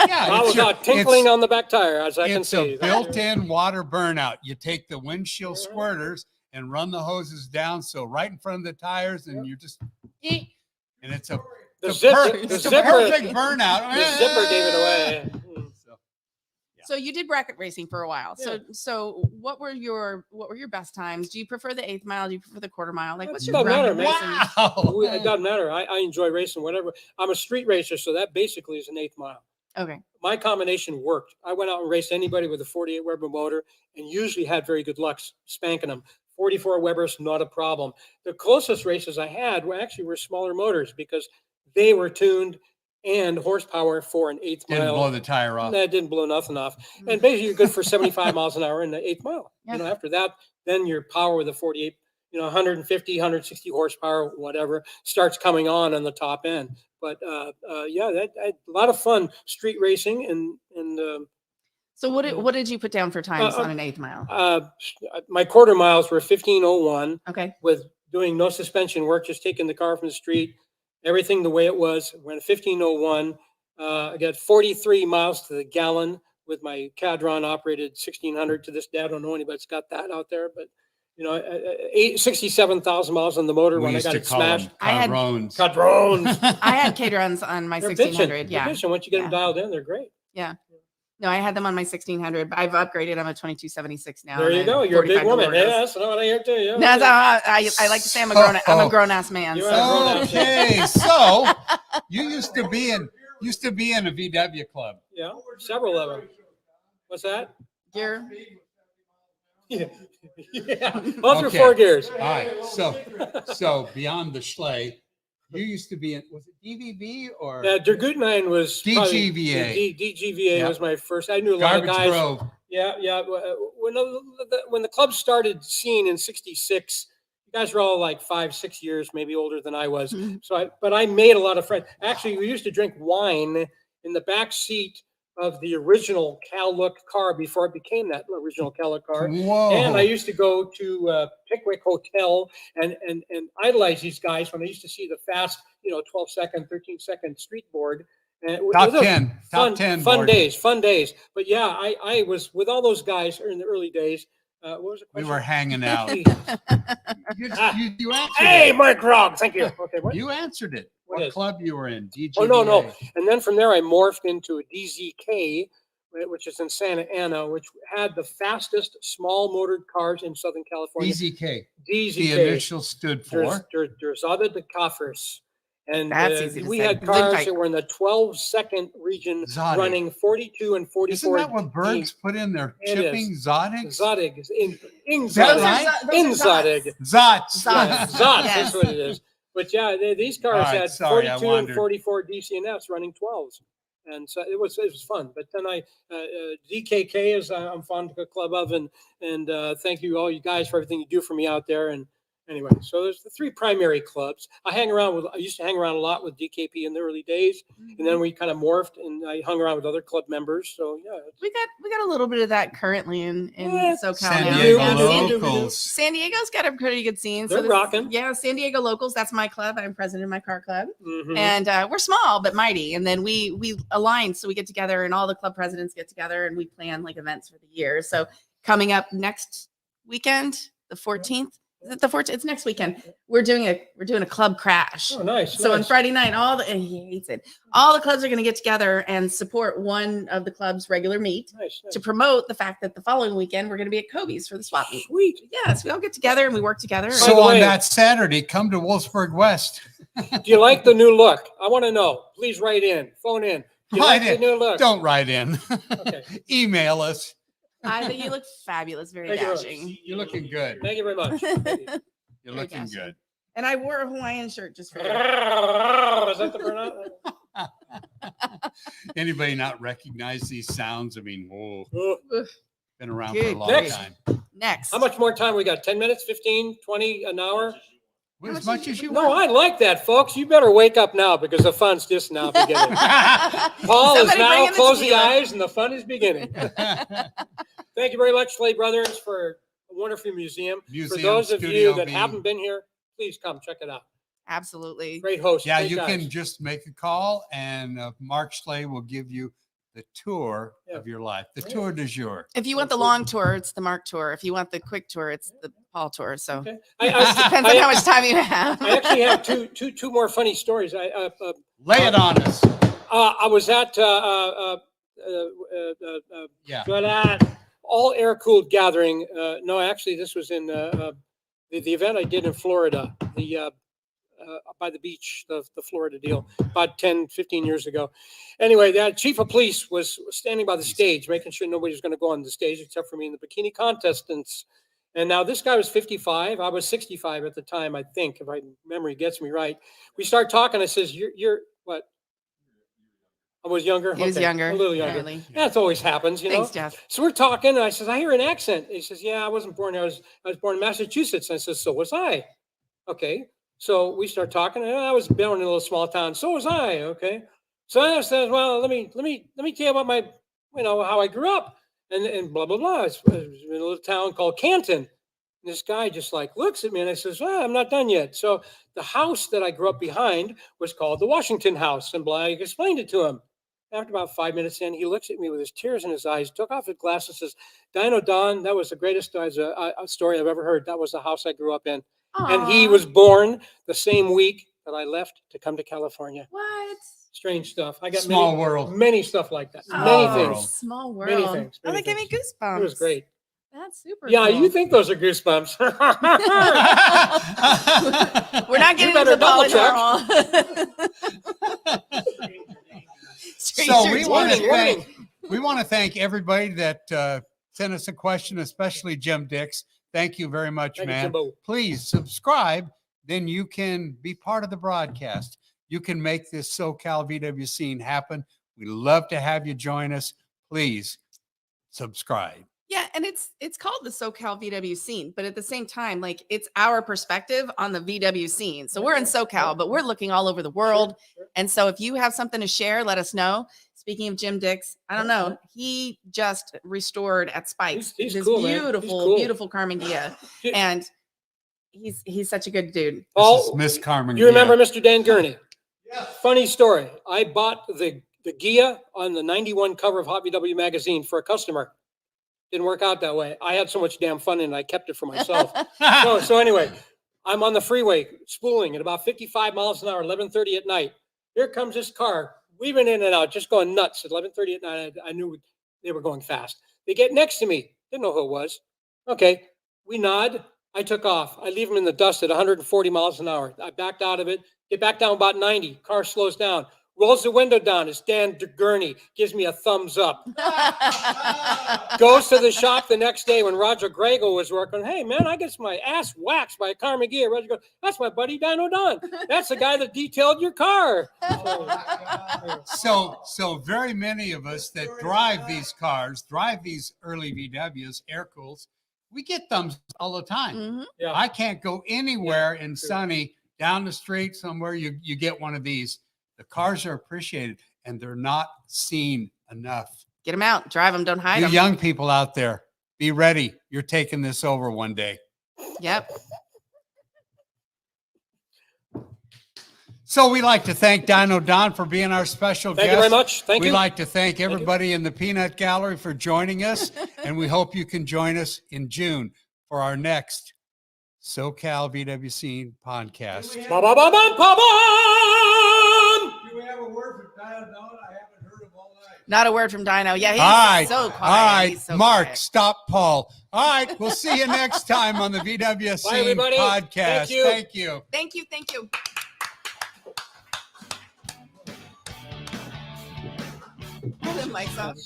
Yeah, I was your- not tinkling on the back tire, as I can It's see. a built-in water burnout. You take the windshield squirters and run the hoses down so right in front of the tires, and you just and it's a The it's a zipper- per- the it's a zipper- perfect burnout. The zipper gave it away. So, So you did bracket racing for a while. So what were your best times? Do you prefer the 8th mile? Do you prefer the quarter mile? Like, what's It your doesn't matter, bracket man. racing? wow. It doesn't matter. I enjoy racing, whatever. I'm a street racer, so that basically is an 8th mile. Okay. My combination worked. I went out and raced anybody with a 48 Weber motor and usually had very good luck spanking them. 44 Webers, not a problem. The closest races I had were smaller motors because they were tuned and horsepower for an eighth Didn't mile. blow the tire off. That didn't blow nothing off. And basically you're good for 75 miles an hour in the eighth mile. Yeah. You know, after that, then your power with the 48, 150, 160 horsepower, whatever, starts coming on the top end. But yeah, a lot of fun street racing and So what did you put down for times on an eighth mile? my quarter miles were 15:01 Okay. with doing no suspension work, just taking the car from the street, everything the way it was. Went 15:01. I got 43 miles to the gallon with my Cadron operated 1600. To this day, I don't know anybody's got that out there, but 67,000 miles on the motor We when I used got to it call smashed. them I had- Cadrones. Cadrons. I had Cadrons on my They're 1600. bitchin'. Yeah. They're bitchin'. Once you get them Yeah. dialed in, they're great. No, I had them on my 1600, but I've upgraded. I'm a 2276 now. There you and go. You're a big 45 woman. Doloros. Yeah, that's what I hear too. Yeah. No, I like to say I'm a grown ass man. You So. are. Okay, so you used to be in a VW club. Yeah, several of them. What's that? Gear. Yeah. All through Okay. 4 gears. All right, so beyond the sleigh, you used to be in, was it DVB or Der Gutnein was probably- DGVA? DGVA Yeah. was my first. I knew a lot of Garbage guys. Grove? Yeah. When the club started Scene in '66, you guys were all like 5-6 years, maybe older than I was. Mhm. But I made a lot of friends. Actually, we used to drink wine in the back seat of the original Cal-Look car before it became that original Cal-Look car. Whoa. And I used to go to Pickwick Hotel and idolize these guys when I used to see the fast, 12-second, 13-second street board. And it Top was a 10, fun, top 10 fun board. days. But yeah, I was with all those guys in the early days. What was the We question? were hanging out. Ah. You answered Hey, it. Mike Rogg, thank you. Okay, what? You answered it. What What is? club you were in? DGVA. Oh, no. And then from there, I morphed into a DZK, which is in Santa Ana, which had the fastest small motored cars in Southern California. DZK. DZK. The initial stood for. Der Zada de Kaffers. And That's easy to we say. had cars that were in the 12-second region Zodig. running 42 and 44. Isn't that what birds put in their It chipping? Zodig? Zodig is in Is that Zodig. right? In Zodig. Zots. Yeah, Zots. Zots, Yes. that's what it is. But yeah, these cars All right, had sorry, I 42 and wandered. 44 DCNFs running 12s. And so it was fun. But then DKK is I'm fond of a club of, and thank you all you guys for everything you do for me out there. And anyway, so there's the 3 primary clubs. I used to hang around a lot with DKP in the early days, and then we kind of morphed, and I hung around with other club members. So yeah, We got a little bit of that currently in SoCal San now. Diego Yeah, locals. San Diego's got a pretty good scene. They're rocking. Yeah, San Diego locals. That's my club. I'm president of my car club, mhm. and we're small but mighty. And then we align, so we get together, and all the club presidents get together, and we plan like events for the year. So coming up next weekend, the 14th. Is it the 14th? It's next weekend. We're doing a club crash. Oh, nice. So on nice. Friday night, and he hates it. All the clubs are going to get together and support one of the club's regular meet Nice. to promote the fact that the following weekend we're going to be at Kobe's for the swap meet. Sweet. Yes, we all get together and we work together. By So the on way- that Saturday, come to Wolfsburg West. Do you like the new look? I want to know. Please write in. Phone in. Do you Write like in. the new look? Don't write in. Okay. Email us. I think you look fabulous, very Thank you very much. dashing. You're looking good. Thank you very much. Thank you. You're Very looking dashing. good. And I wore a Hawaiian shirt just for you. Is that the pronoun? Anybody not recognize these sounds? I mean, whoa, Oh, been around for a Good long grief. time. Next. how much more time we got? 10 minutes, 15, 20, an hour? Well, as much as you No, want. I like that, folks. You better wake up now because the fun's just now beginning. Paul is Somebody now bring in the close the tequila. eyes and the fun is beginning. Thank you very much, Slade Brothers, for a wonderful museum. For Museum, those of Studio you that B. haven't been here, please come check it out. Absolutely. Great host. Yeah, great you guys. can just make a call, and Mark Slay will give you the tour Yeah. of your life, the Yeah. tour du jour. If you want the long tour, it's the Mark tour. If you want the quick tour, it's the Paul tour. So Okay. it depends on how much time you have. I actually have two more funny stories. Lay it on us. I was at Yeah. all air cooled gathering. No, actually, this was in the event I did in Florida, by the beach, the Florida deal, about 10, 15 years ago. Anyway, that chief of police was standing by the stage, making sure nobody was going to go on the stage except for me and the bikini contestants. And now this guy was 55. I was 65 at the time, I think, if my memory gets me right. We start talking. I says, "You're what?" I was younger. He was Okay, younger. a little younger. Apparently. That's always happens, you know. Thanks, Jeff. So we're talking, and I says, I hear an accent. He says, yeah, I wasn't born there. I was born in Massachusetts. And I says, so was I. Okay. So we start talking, and I was born in a little small town. So was I. Okay. So I says, well, let me tell you about my, how I grew up, and blah blah blah. It's in a little town called Canton. And this guy just like looks at me, and I says, well, I'm not done yet. So the house that I grew up behind was called the Washington House, and blah. I explained it to him. After about 5 minutes in, he looks at me with his tears in his eyes, took off his glasses, says, Dyno Don, that was the greatest story I've ever heard. That was the house I grew up in. And he Aw. was born the same week that I left to come to California. What? Strange stuff. I got Small world. many stuff like that. Small Many world. things. Small world. Many things. Oh, that gave me goosebumps. It was great. That's super Yeah, cool. you think those are goosebumps. We're not getting better into double check. paranormal. So we want to Warning. thank everybody that sent us a question, especially Jim Dix. Thank you very much, Thank you, man. Jimbo. Please subscribe. Then you can be part of the broadcast. You can make this SoCal VW scene happen. We love to have you join us. Please subscribe. Yeah, and it's called the SoCal VW scene, but at the same time, like it's our perspective on the VW scene. So we're in SoCal, but we're looking all over the world. Sure. And so if you have something to share, let us know. Speaking of Jim Dix, I don't know, he just restored at Spikes He's this cool, man. He's beautiful, cool. beautiful Carmen Ghia. And he's such a good dude. This Paul, is Miss Carmen. you remember Mr. Dan Gurney? Yes. Funny story. I bought the Ghia on the 91 cover of Hot VW magazine for a customer. Didn't work out that way. I had so much damn fun in it, I kept it for myself. So anyway, I'm on the freeway spooling at about 55 miles an hour, 11:30 at night. Here comes this car, weaving in and out, just going nuts at 11:30 at night. I knew they were going fast. They get next to me. Didn't know who it was. Okay, we nod. I took off. I leave them in the dust at 140 miles an hour. I backed out of it, get back down about 90. Car slows down, rolls the window down. It's Dan Gurney, gives me a thumbs up. Goes to the shop the next day when Roger Grego was working. Hey, man, I get my ass waxed by a car McGee. Roger goes, that's my buddy Dyno Don. That's the guy that detailed your car. So very many of us that drive these cars, drive these early VWs, air cools, we get thumbs all the time. Mhm. Yeah. I can't go anywhere in true. sunny down the street somewhere. You get one of these. The cars are appreciated and they're not seen enough. Get them out, drive them, don't hide You them. young people out there, be ready. You're taking this over one day. Yep. So we'd like to thank Dyno Don for being our special Thank guest. you very much. Thank We'd you. like to thank you. everybody in the Peanut Gallery for joining us, and we hope you can join us in June for our next SoCal VW Scene podcast. Ba-ba-ba-bum-ba-bum! Do we have a word for Dyno Don? I haven't heard him all night. Not a word from Dyno. Yeah, he's All right, so quiet. all right, He's so Mark, quiet. stop Paul. All right, we'll see you next time on the VW Scene everybody. podcast. Thank you. Thank you. Thank you. Thank you. Pull the mics up.